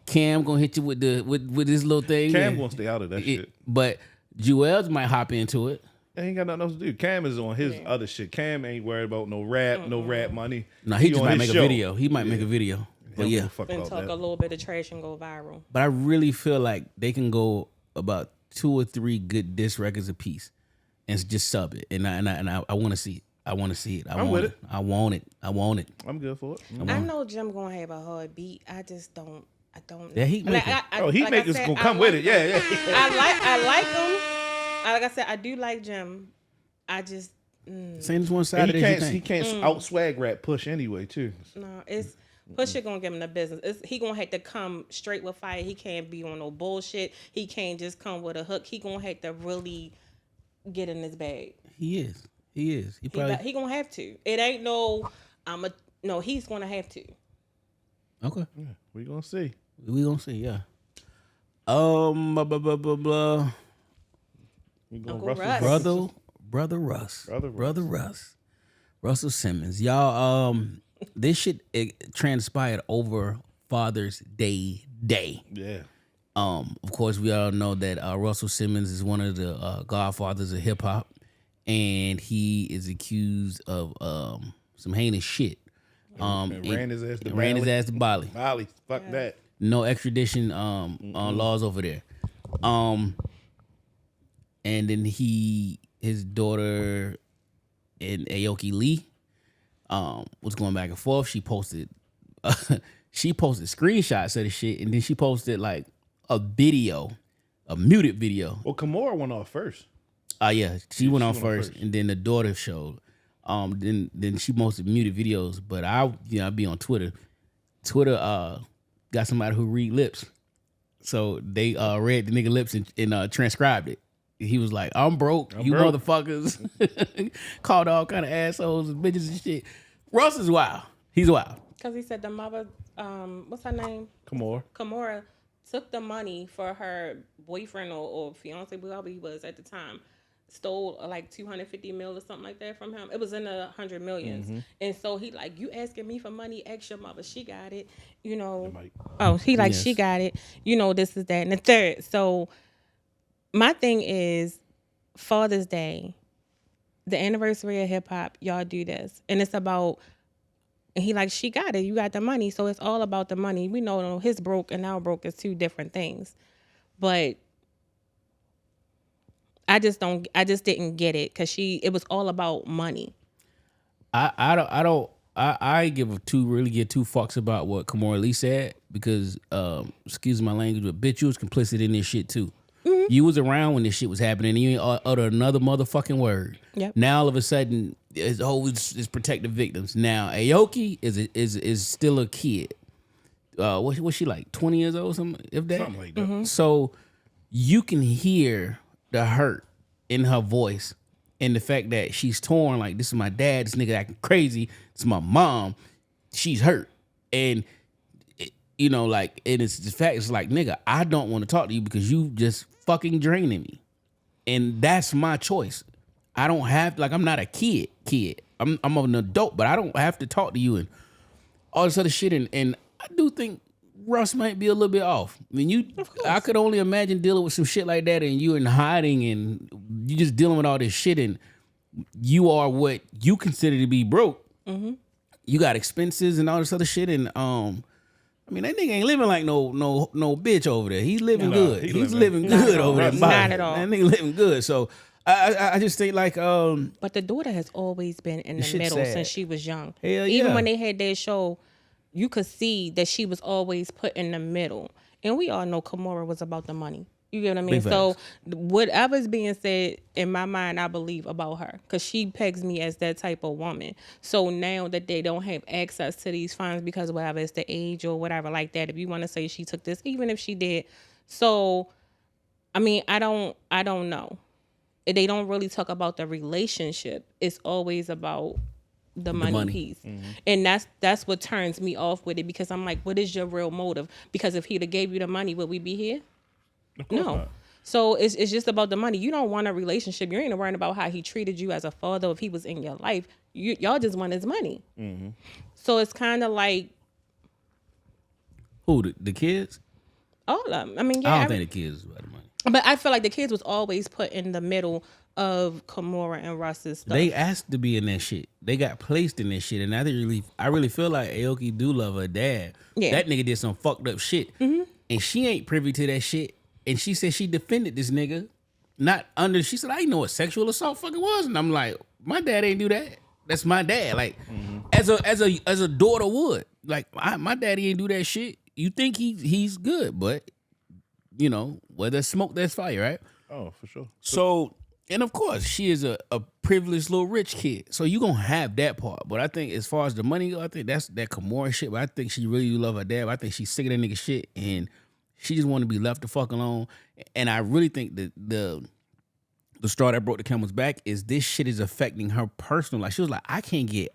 Cam gonna hit you with this little thing. Cam gonna stay out of that shit. But Jewels might hop into it. He ain't got nothing else to do. Cam is on his other shit. Cam ain't worried about no rap money. No, he just on might his make show. a video. He might make a video. But yeah. And talk a little bit of trash and go viral. But I really feel like they can go about 2 or 3 good diss records a piece and just sub it. And I want to see it. I want to see it. I'm with it. I want it. I'm good for it. I know Jim gonna have a hard beat. I just don't. I don't. Yeah, he make it. He make us gonna come with it. Yeah. I like him. Like I said, I do like Jim. I just. Same as one side of this. He can't out swag rap Push anyway too. No, it's Pusha gonna give him the business. He gonna have to come straight with fire. He can't be on no bullshit. He can't just come with a hook. He gonna have to really get in his bag. He is. He gonna have to. It ain't no. No. He's gonna have to. Okay. Yeah, we gonna see. Yeah. Blah, blah, blah, blah, blah. We going Brother Russ. Russell Simmons. Y'all, this shit transpired over Father's Day. Yeah. Of course, we all know that Russell Simmons is one of the godfathers of hip hop, and he is accused of some heinous shit. And ran his ass to Bali. Fuck that. No extradition laws over there. And then his daughter and Aoki Lee was going back and forth. She posted screenshots of the shit, and then she posted like a muted video. Well, Kimora went off first. Yeah, she went off first, and then the daughter showed. Then she posted muted videos. But I be on Twitter. Twitter got somebody who read lips, so they read the nigga lips and transcribed it. He was like, "I'm broke, you motherfuckers." Called all kind of assholes and bitches and shit. Russ is wild. He's wild. Because he said the mother, what's her name? Kimora took the money for her boyfriend or fiance, whoever he was at the time, stole like 250 mil or something like that from him. It was in the 100 millions. Mm-hmm. And so he like, you asking me for money, ask your mother, she got it, she got it, this is that and the third. So my thing is Father's Day, the anniversary of hip hop, y'all do this. And it's about, and he like, she got it, you got the money. So it's all about the money. We know his broke and our broke is 2 different things. But I just didn't get it because it was all about money. I give two fucks about what Kimora Lee said because, excuse my language, but bitch, you was complicit in this shit too. Mm-hmm. You was around when this shit was happening and you ain't uttered another motherfucking word. Yep. Now all of a sudden, it's protective victims. Now Aoki is still a kid. What's she like, 20 years old, something, if that? Something like that. Mm-hmm. So you can hear the hurt in her voice and the fact that she's torn, like, this is my dad, this nigga acting crazy, this is my mom, she's hurt. And, and it's the fact, it's like, nigga, I don't want to talk to you because you just fucking draining me. And that's my choice. I don't have, I'm not a kid. I'm an adult, but I don't have to talk to you and all this other shit. And I do think Russ might be a little bit off. I mean, I could only imagine dealing with some shit like that and you in hiding and you just dealing with all this shit and you are what you consider to be broke. Mm-hmm. You got expenses and all this other shit and that nigga ain't living like no bitch over there. He's living good. He's living good over there. Not at all. That nigga living good. So I just think But the daughter has always been in the middle since she was young. Hell Even when they had their show, you could see that she was always put in the middle. And we all know Kimora was about the money. You get what I mean? So whatever's being said, in my mind, I believe about her. Because she pegs me as that type of woman. So now that they don't have access to these funds because whatever, it's the age or whatever like that. If you want to say she took this, even if she did, So, I mean, I don't know. They don't really talk about the relationship. It's always about the money piece. And that's what turns me off with it, because I'm like, what is your real motive? Because if he'd have gave you the money, would we be here? No. not. So it's just about the money. You don't want a relationship. You ain't worrying about how he treated you as a father, if he was in your life. Y'all just want his money. So it's kind of like, Who, the kids? all of them. I mean, yeah. I don't think the kids is about the money. But I feel like the kids was always put in the middle of Kimora and Russ's stuff. They asked to be in that shit. They got placed in that shit, and I really feel like Aoki do love her dad. Yeah. That nigga did some fucked up shit, and she ain't privy to that shit. And she said she defended this nigga, she said, I didn't know what sexual assault fucking was, and I'm like, my dad ain't do that. That's my dad. Like, as a daughter would. Like, my daddy ain't do that shit. You think he's good, but you know, where there's smoke, there's fire, right? Oh, for sure. So, and of course, she is a privileged little rich kid. So you gonna have that part. But I think as far as the money go, I think that's that Kimora shit. But I think she really do love her dad. But I think she's sick of that nigga shit, and she just want to be left the fuck alone. And I really think that the straw that broke the camel's back is this shit is affecting her personal life. She was like, I can't get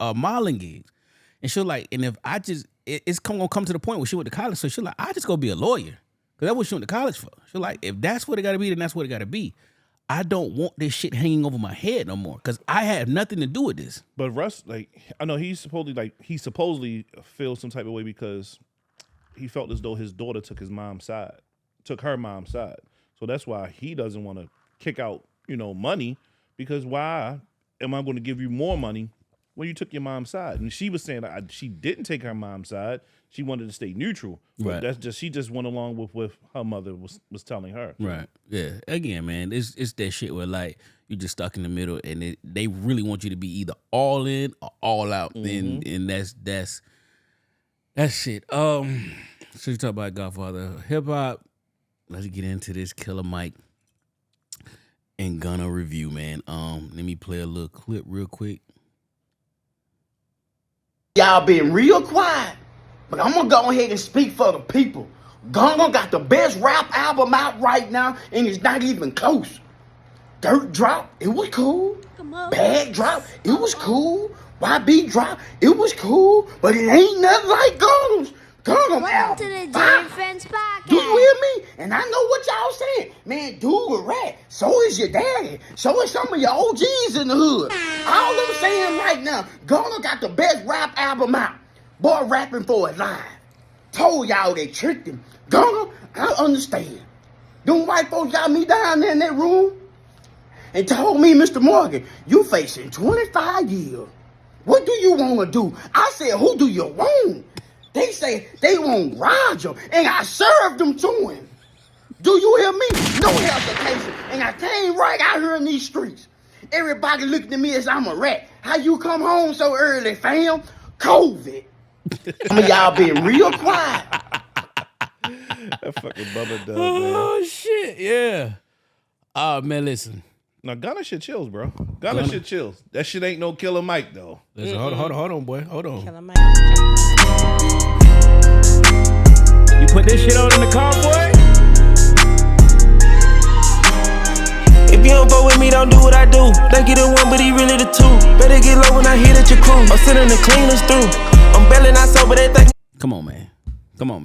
modeling gigs. And she was like, and if I just, it's gonna come to the point where she went to college. So she was like, I just go be a lawyer. Because that's what she went to college for. She was like, if that's what it got to be, then that's what it got to be. I don't want this shit hanging over my head no more because I have nothing to do with this. But Russ, like, I know he supposedly feels some type of way because he felt as though his daughter took her mom's side. So that's why he doesn't want to kick out, money, because why am I going to give you more money when you took your mom's side? And she was saying that she didn't take her mom's side. She wanted to stay neutral. But Right. she just went along with what her mother was telling her. Right. Yeah. Again, man, it's that shit where like you just stuck in the middle, and they really want you to be either all in or all out. And that's shit. So you talk about Godfather hip hop. Let's get into this Killer Mike and Gunna review, man. Let me play a little clip real quick. Y'all been real quiet, but I'm gonna go ahead and speak for the people. Gunna got the best rap album out right now, and it's not even close. Dirt Drop, it was cool. Bad Drop, it was cool. YB Drop, it was cool, but it ain't nothing like Gunna's. Gunna Welcome to the Jay and Friends podcast. Do you hear me? And I know what y'all saying. Man, dude a rat. So is your daddy. So is some of your OGs in the hood. All I'm saying right now, Gunna got the best rap album out. Boy rapping for it live. Told y'all they tricked him. Gunna, I understand. Them white folks got me down there in that room and told me, Mr. Morgan, you facing 25 years. What do you want to do? I said, who do you want? They say they want Roger, and I served them to him. Do you hear me? No hesitation. And I came right out here in these streets. Everybody looking at me as I'm a rat. How you come home so early, fam? COVID. Some of y'all been real quiet. That fucking Bubba Dub, man. Oh shit, yeah. Oh man, listen. Now Gunna shit chills, bro. Gunna shit chills. That shit ain't no Killer Mike though. Listen, hold on, boy. Hold on. Killer Mike. You put this shit on in the car, boy? If you don't go with me, don't do what I do. Think you the one, but he really the two. Better get low when I hit at your crew. I'm sending the cleaners through. I'm barely not sober, they think. Come on, man. Come on,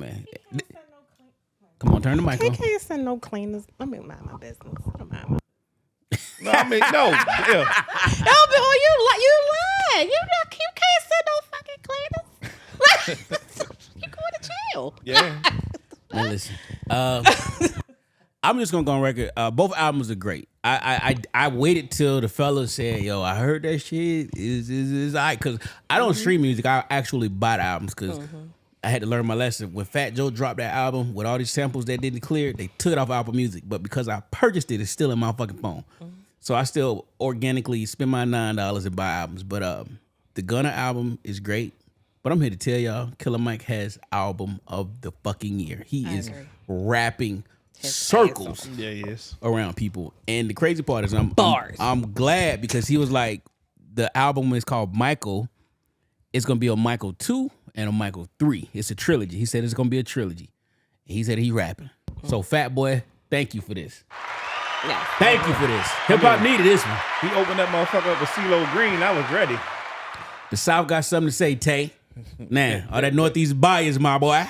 turn the mic on. Can't send no cleaners. Let me mind my business. No, I mean, no. Yeah. You lying. You can't send no fucking cleaners. You going to jail. Yeah. Man, listen. I'm just gonna go on record. Both albums are great. I waited till the fellas said, "Yo, I heard that shit is alright," because I don't stream music. I actually buy the albums because I had to learn my lesson. When Fat Joe dropped that album with all these samples that didn't clear, they took it off Apple Music. But because I purchased it, it's still in my fucking phone. So I still organically spend my $9 and buy albums. But the Gunna album is great. But I'm here to tell y'all, Killer Mike has album of the fucking year. He is rapping circles around people. And the crazy part is I'm glad because he was like, the album is called Michael. It's going to be a Michael 2 and a Michael 3. It's a trilogy. He said it's going to be a trilogy. He said he rapping. So Fat Boy, thank you for this. Yeah. Thank you for this. Hip hop needed this one. He opened that motherfucker up with CeeLo Green. I was ready. The South got something to say, Tay. Now, all that Northeast bias, my boy.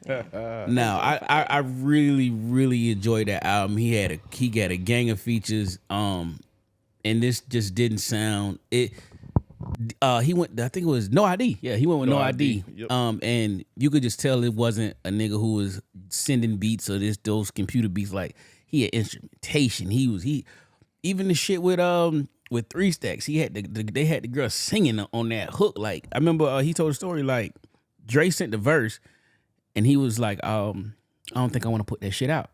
Now, I really, really enjoyed that album. He got a gang of features. And this just didn't sound it. He went. I think it was No ID. Yeah, he went with No ID. Yep. And you could just tell it wasn't a nigga who was sending beats or those computer beats. Like he had instrumentation. He even the shit with 3 Stacks. He had they had the girl singing on that hook. Like I remember he told a story like Dre sent the verse, and he was like, I don't think I want to put that shit out.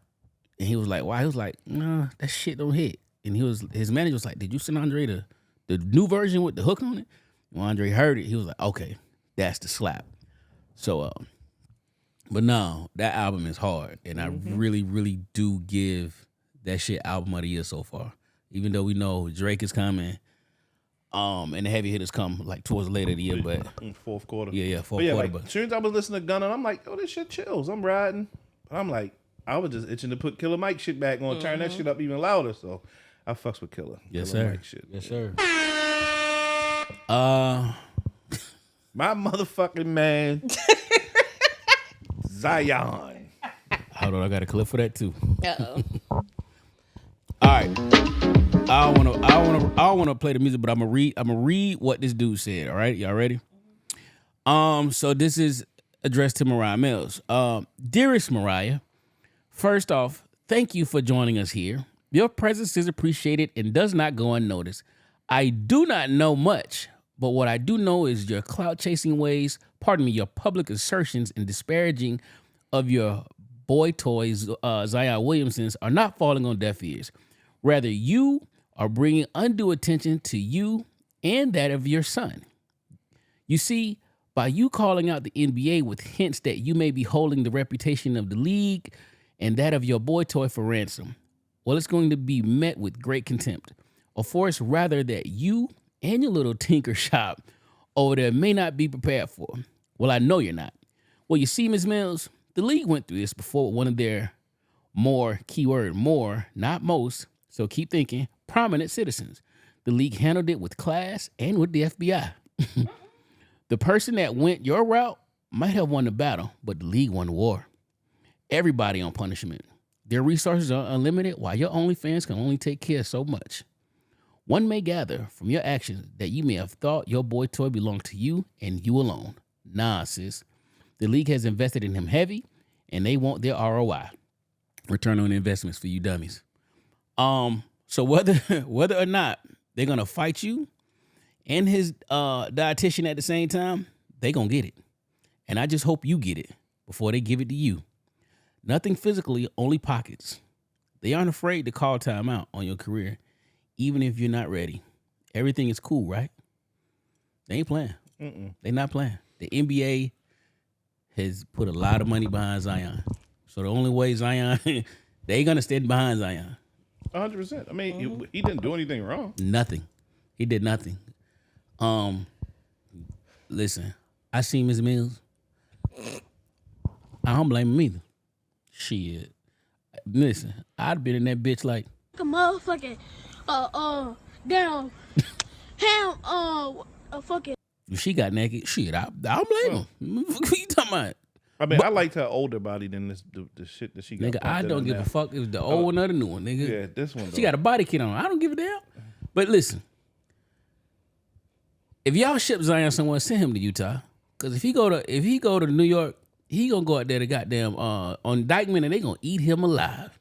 And he was like, why? He was like, nah, that shit don't hit. And his manager was like, did you send Andre the new version with the hook on it? When Andre heard it, he was like, okay, that's the slap. So, but no, that album is hard. And I really, really do give that shit album of the year so far. Even though we know Drake is coming, and the heavy hitters come like towards later of the year, but fourth quarter. Yeah, fourth quarter. Like, But as soon as I was listening to Gunna, I'm like, oh, this shit chills. I'm riding. But I'm like, I was just itching to put Killer Mike shit back on, turn that shit up even louder. So I fucks with Killer. Yes, Killer sir. Mike shit. Yes, sir. My motherfucking man, Zion. Hold on, I got a clip for that too. Uh-oh. All right. I don't wanna play the music, but I'm gonna read what this dude said. All right, y'all ready? So this is addressed to Mariah Mills. Dearest Mariah, first off, thank you for joining us here. Your presence is appreciated and does not go unnoticed. I do not know much, but what I do know is your clout-chasing ways, your public assertions and disparaging of your boy toys, Zion Williamson's, are not falling on deaf ears. Rather, you are bringing undue attention to you and that of your son. You see, by you calling out the NBA with hints that you may be holding the reputation of the league and that of your boy toy for ransom, well, it's going to be met with great contempt. A force rather that you and your little tinker shop over there may not be prepared for. Well, I know you're not. Well, you see, Ms. Mills, the league went through this before with one of their keyword more, not most, so keep thinking, prominent citizens. The league handled it with class and with the FBI. The person that went your route might have won the battle, but the league won the war. Everybody on punishment. Their resources are unlimited, while your OnlyFans can only take care of so much. One may gather from your actions that you may have thought your boy toy belonged to you and you alone. Nah, sis. The league has invested in him heavy, and they want their ROI. Return on investments for you dummies. So whether or not they're gonna fight you and his dietitian at the same time, they gonna get it. And I just hope you get it before they give it to you. Nothing physically, only pockets. They aren't afraid to call time out on your career, even if you're not ready. Everything is cool, right? They ain't playing. They not playing. The NBA has put a lot of money behind Zion. So the only way Zion, they gonna stand behind Zion. 100%. I mean, he didn't do anything wrong. Nothing. He did nothing. Listen, I seen Ms. Mills. I don't blame him either. Shit. Listen, I'd been in that bitch like A motherfucking, damn, fucking. if she got naked. Shit, I don't blame him. What you talking about? I mean, I liked her older body than the shit that she got. Nigga, I don't give a fuck if the old one or the new one, nigga. Yeah, this one. She got a body kit on. I don't give a damn. But listen, if y'all ship Zion somewhere, send him to Utah. Cause if he go to New York, he gonna go out there to goddamn on Dykeman and they gonna eat him alive.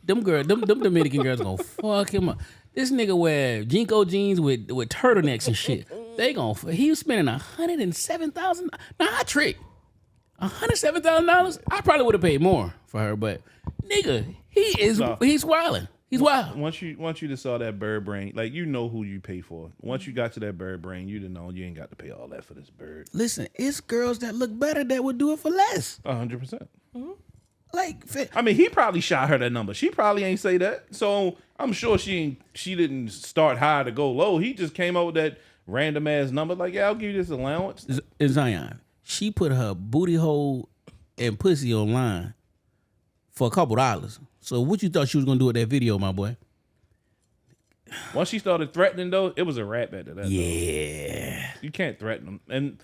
Them Dominican girls gonna fuck him up. This nigga wear Jinko jeans with turtlenecks and shit. He was spending $107,000. Now I trick. $107,000. I probably would have paid more for her, but nigga, he's wilding. He's wild. Once you just saw that bird brain, like you know who you pay for. Once you got to that bird brain, you didn't know you ain't got to pay all that for this bird. Listen, it's girls that look better that would do it for less. 100%. Like, I mean, he probably shot her that number. She probably ain't say that. So I'm sure she didn't start high to go low. He just came up with that random ass number. Like, yeah, I'll give you this allowance. Zion, she put her booty hole and pussy online for a couple dollars. So what you thought she was gonna do with that video, my boy? Once she started threatening, though, it was a rap after that. Yeah. Though. You can't threaten them. And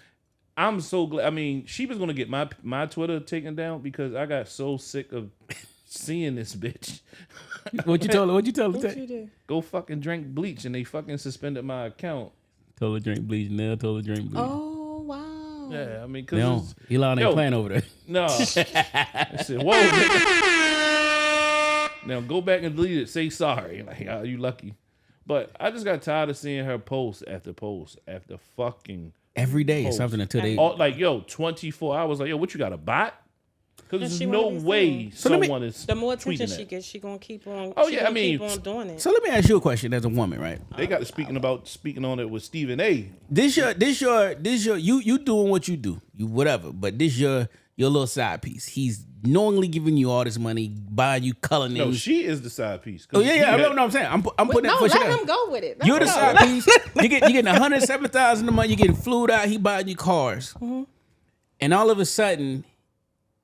I'm so glad. I mean, she was going to get my Twitter taken down because I got so sick of seeing this bitch. What you tell her? What you tell her? What you do? Go fucking drink bleach, and they fucking suspended my account. Told her drink bleach. Nell told her drink bleach. Oh, wow. Yeah, I mean, because... Elon ain't playing over there. No. I said, whoa, nigga. Now go back and delete it. Say sorry. Like, oh, you lucky. But I just got tired of seeing her post after fucking every day post. Something until they 24 hours. Like, yo, what you got, a bot? Because there's wanna no be way seen. someone is. The more attention tweeting she that. gets, she gonna keep on. Oh, she yeah, gonna I mean, keep on doing it. So let me ask you a question as a woman, right? They got to speaking on it with Stephen A. This your you doing what you do, you whatever, but this your little side piece. He's knowingly giving you all this money, buying you color names. No, she is the side piece. Oh yeah, I know what I'm saying. I'm putting that for let him go with it. You're the side piece. You getting $107,000 a month. You getting flued out. He buying you cars, and all of a sudden,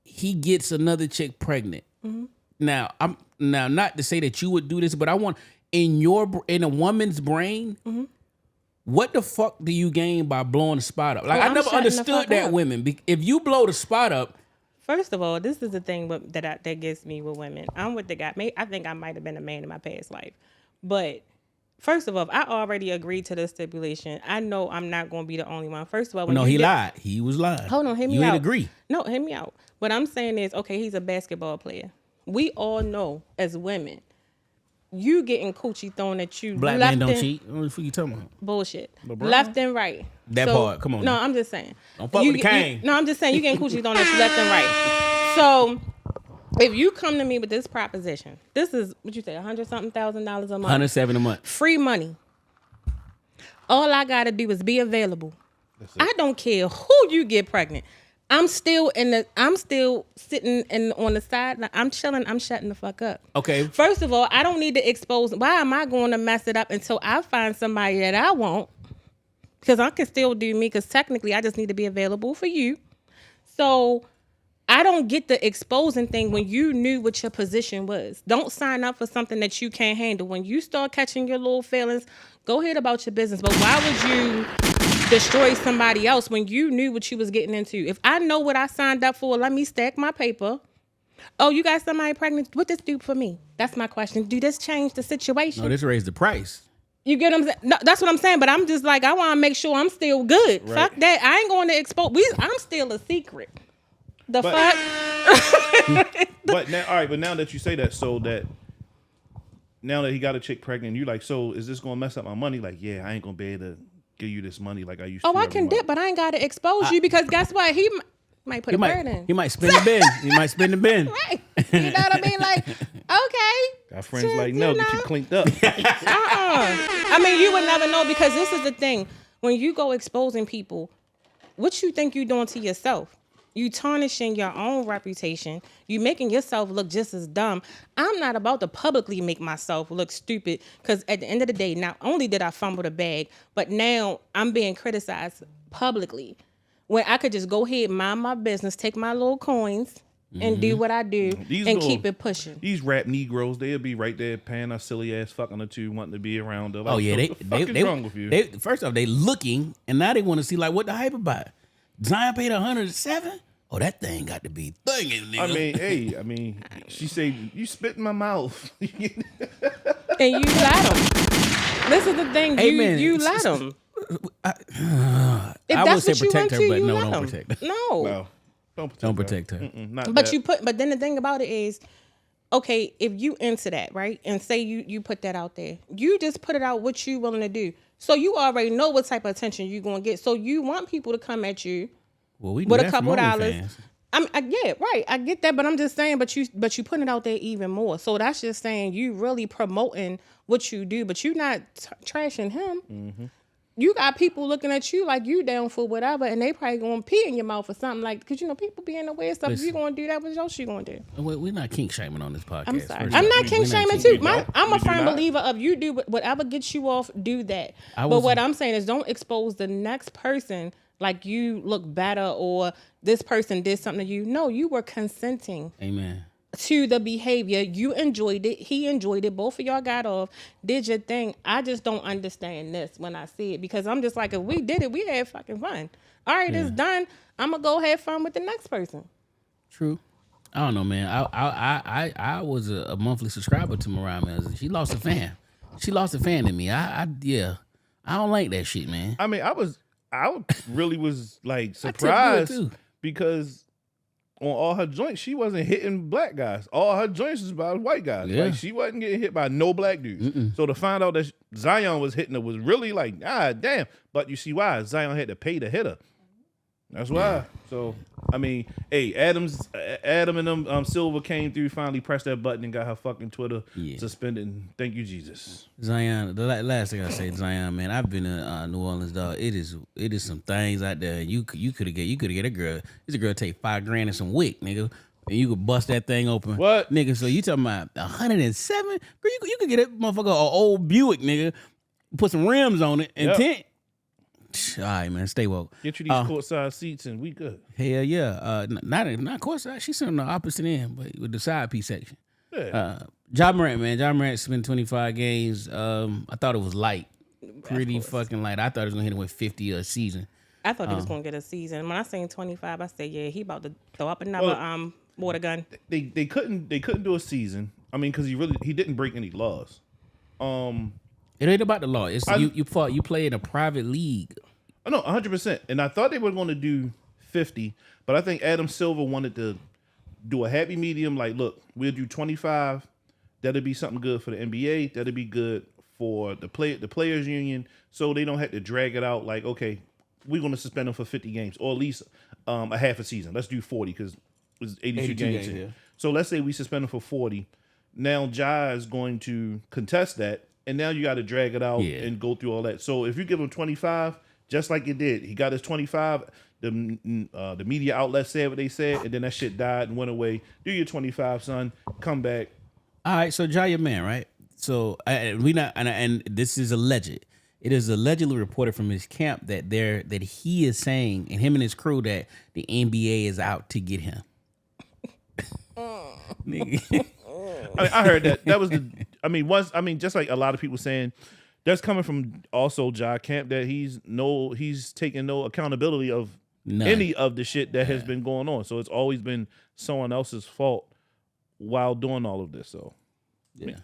he gets another chick pregnant. Now I'm not to say that you would do this, but I want in a woman's brain. What the fuck do you gain by blowing the spot up? Like I never understood that women. If you blow the spot up, first of all, this is the thing that gets me with women. I'm with the guy. I think I might have been a man in my past life, but first of all, I already agreed to the stipulation. I know I'm not going to be the only one. First of all, he lied. He was lying. Hold on, hear me out. You ain't agree. No, hear me out. What I'm saying is, okay, he's a basketball player. We all know as women, you getting coochie thrown at you. Black men don't cheat. What the fuck you talking about? Bullshit. LeBron? Left and right. That part. Come on. No, I'm just saying. Don't fuck with the cane. No, I'm just saying you getting coochie thrown at you left and right. So if you come to me with this proposition, this is what you say, $100,000 a month. $107 a month. Free money. All I gotta do is be available. I don't care who you get pregnant. I'm still sitting on the side. I'm chilling. I'm shutting the fuck up. Okay. First of all, I don't need to expose. Why am I going to mess it up until I find somebody that I want? Because I can still do me. Because technically, I just need to be available for you. So I don't get the exposing thing when you knew what your position was. Don't sign up for something that you can't handle. When you start catching your little feelings, go ahead about your business. But why would you destroy somebody else when you knew what you was getting into? If I know what I signed up for, let me stack my paper. Oh, you got somebody pregnant? What this do for me? That's my question. Do this change the situation? No, this raised the price. You get what I'm saying? No, that's what I'm saying. But I'm just like, I want to make sure I'm still good. Right. Fuck that. I ain't going to expose. I'm still a secret. Fuck? But now, all right. But now that you say that, now that he got a chick pregnant, you like, so is this gonna mess up my money? Like, yeah, I ain't gonna be able to give you this money like I used to. Oh, I can dip, but I ain't got to expose you because guess what? He might put a bird in. He might spin the bin. He might spin the bin. Right. You know what I mean? Like, okay. Got friends like, no, get you clinked up. I mean, you would never know because this is the thing. When you go exposing people, what you think you doing to yourself? You tarnishing your own reputation. You making yourself look just as dumb. I'm not about to publicly make myself look stupid because at the end of the day, not only did I fumble the bag, but now I'm being criticized publicly. When I could just go ahead, mind my business, take my little coins, and do what I do and keep it pushing. These rap Negroes, they'll be right there paying us silly ass fucking her too, wanting to be around her. Like, Oh yeah, what the fuck is wrong with you? First off, they looking, and now they want to see like what the hype about. Zion paid 107. Oh, that thing got to be thinging, nigga. I mean, she said you spit in my mouth, and you let them. This is the thing. You let them. I would say protect her, but no, don't protect her. No. Don't protect her. But then the thing about it is, okay, if you into that, right, and say you put that out there, you just put it out what you willing to do. So you already know what type of attention you're gonna get. So you want people to come at you with a couple dollars. Yeah, right. I get that, but I'm just saying, but you putting it out there even more. So that's just saying you really promoting what you do, but you're not trashing him. Mm-hmm. You got people looking at you like you down for whatever, and they probably gonna pee in your mouth or something like. Because people be in the way of stuff. Listen, if you gonna do that, what else you gonna do? We're not kink shaming on this podcast. I'm sorry. I'm not kink shaming too. I'm a firm believer of you do whatever gets you off. Do that. But what I'm saying is, don't expose the next person like you look better or this person did something to you. No, you were consenting. Amen. to the behavior. You enjoyed it. He enjoyed it. Both of y'all got off, did your thing. I just don't understand this when I see it because I'm just like, if we did it, we had fucking fun. All right, it's done. I'm gonna go have fun with the next person. True. I don't know, man. I was a monthly subscriber to Mariah Mills. She lost a fan. She lost a fan in me. I don't like that shit, man. I mean, I really was like surprised because on all her joints, she wasn't hitting black guys. All her joints was about white guys. Yeah. Like she wasn't getting hit by no black dudes. So to find out that Zion was hitting her was really like, damn. But you see why Zion had to pay to hit her. That's why. So I mean, hey, Adam and them Silver came through, finally pressed that button and got her fucking Twitter suspended. And thank you, Jesus. Zion. The last thing I say, Zion, man. I've been to New Orleans, dog. It is some things out there. You could get a girl. This a girl take $5,000 and some wick, nigga, and you could bust that thing open. What, nigga? So you talking about 107? Girl, you could get that motherfucker an old Buick, nigga. Put some rims on it and tint. All right, man, stay woke. Get you these courtside seats and we good. Hell yeah. Not courtside. She's sitting on the opposite end, but with the side piece section. Yeah. Ja Morant, man. Ja Morant spent 25 games. I thought it was light. Pretty fucking light. I thought he was going to hit him with 50 a season. I thought he was going to get a season. When I seen 25, I said, yeah, he about to throw up another water gun. They couldn't do a season. I mean, because he didn't break any laws. It ain't about the law. It's you play in a private league. I know, 100%. And I thought they were going to do 50, but I think Adam Silver wanted to do a happy medium. Like, look, we'll do 25. That'll be something good for the NBA. That'll be good for the players union, so they don't have to drag it out. Like, okay, we're going to suspend them for 50 games, or at least a half a season. Let's do 40 because it's 82 games. Yeah. So let's say we suspend them for 40. Now Ja is going to contest that. And now you got to drag it out and go through all that. So if you give him 25, just like you did, he got his 25. The media outlet said what they said, and then that shit died and went away. Do your 25, son. Come back. All right, so Ja, your man, right? So and this is alleged. It is allegedly reported from his camp that he is saying, and him and his crew, that the NBA is out to get him. Nigga. I heard that. That was just like a lot of people saying, that's coming from also Ja Camp, that he's taking no accountability of any of the shit that has been going on. So it's always been someone else's fault while doing all of this. So yeah,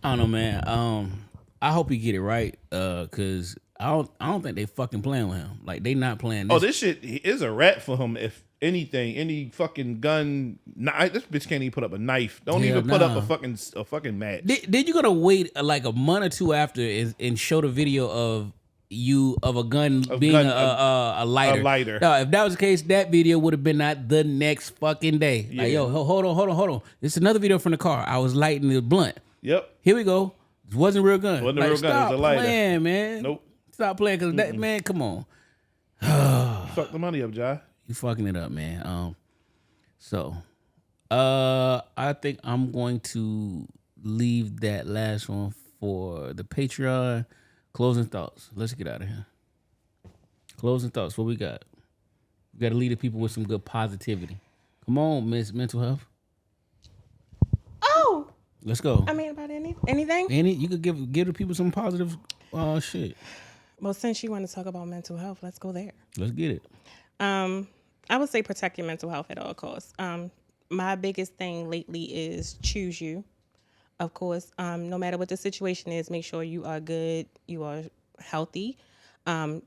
I don't know, man. I hope he get it right, cause I don't think they fucking playing with him. Like, they not playing. This shit is a rat for him. If anything, any fucking gun, this bitch can't even put up a knife. Don't even put up a fucking match. Then you gonna wait like a month or two after and show the video of a gun being a lighter. A lighter. No, if that was the case, that video would have been out the next fucking day. Yeah. Like, yo, hold on. This is another video from the car. I was lighting the blunt. Yep. Here we go. It wasn't a real gun. Wasn't a real gun. It was a lighter. Stop playing, man. Nope. Stop playing, cause that man, come on. Fuck the money up, Ja. You fucking it up, man. I think I'm going to leave that last one for the Patreon. Closing thoughts. Let's get out of here. Closing thoughts. What we got? We got to lead the people with some good positivity. Come on, Miss Mental Health. Oh. Let's go. I mean, about anything? You could give the people some positive shit. Well, since you want to talk about mental health, let's go there. Let's get it. I would say protect your mental health at all costs. My biggest thing lately is choose you. Of course, no matter what the situation is, make sure you are good, you are healthy.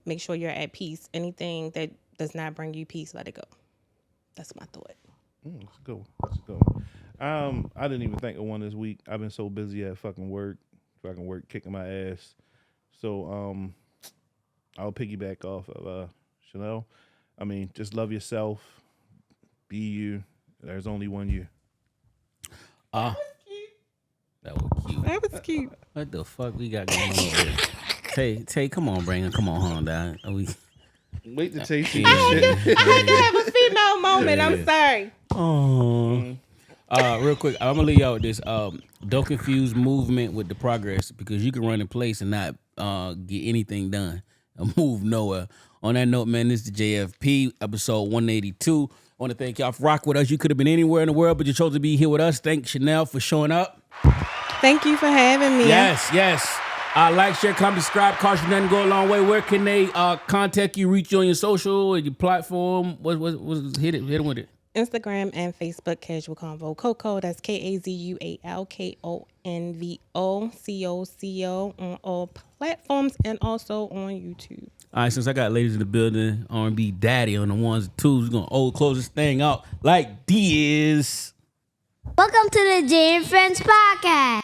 Make sure you're at peace. Anything that does not bring you peace, let it go. That's my thought. Let's go. I didn't even think of one this week. I've been so busy at fucking work kicking my ass. So I'll piggyback off of Chanel. I mean, just love yourself. Be you. There's only one you. That was cute. What the fuck we got going on here? Tay, come on, Brain. Come on, hold on, down. Wait to Tay see I had to have a female moment. Yeah. I'm sorry. Oh. Real quick, I'm gonna leave y'all with this. Don't confuse movement with the progress, because you can run in place and not get anything done. move nowhere. On that note, man, this is the JFP, episode 182. I want to thank y'all for rocking with us. You could have been anywhere in the world, but you chose to be here with us. Thank Chanel for showing up. Thank you for having me. Yes. Like, share, comment, subscribe. Cost you nothing, go a long way. Where can they contact you, reach you on your social, your platform? Hit it with it. Instagram and Facebook, Casual Convo Coco. That's KAZUALKONVOCOCO on all platforms and also on YouTube. All right, since I got ladies in the building, R&B daddy on the ones and twos, we're going to close this thing out like this. Welcome to the Jay and Friends podcast.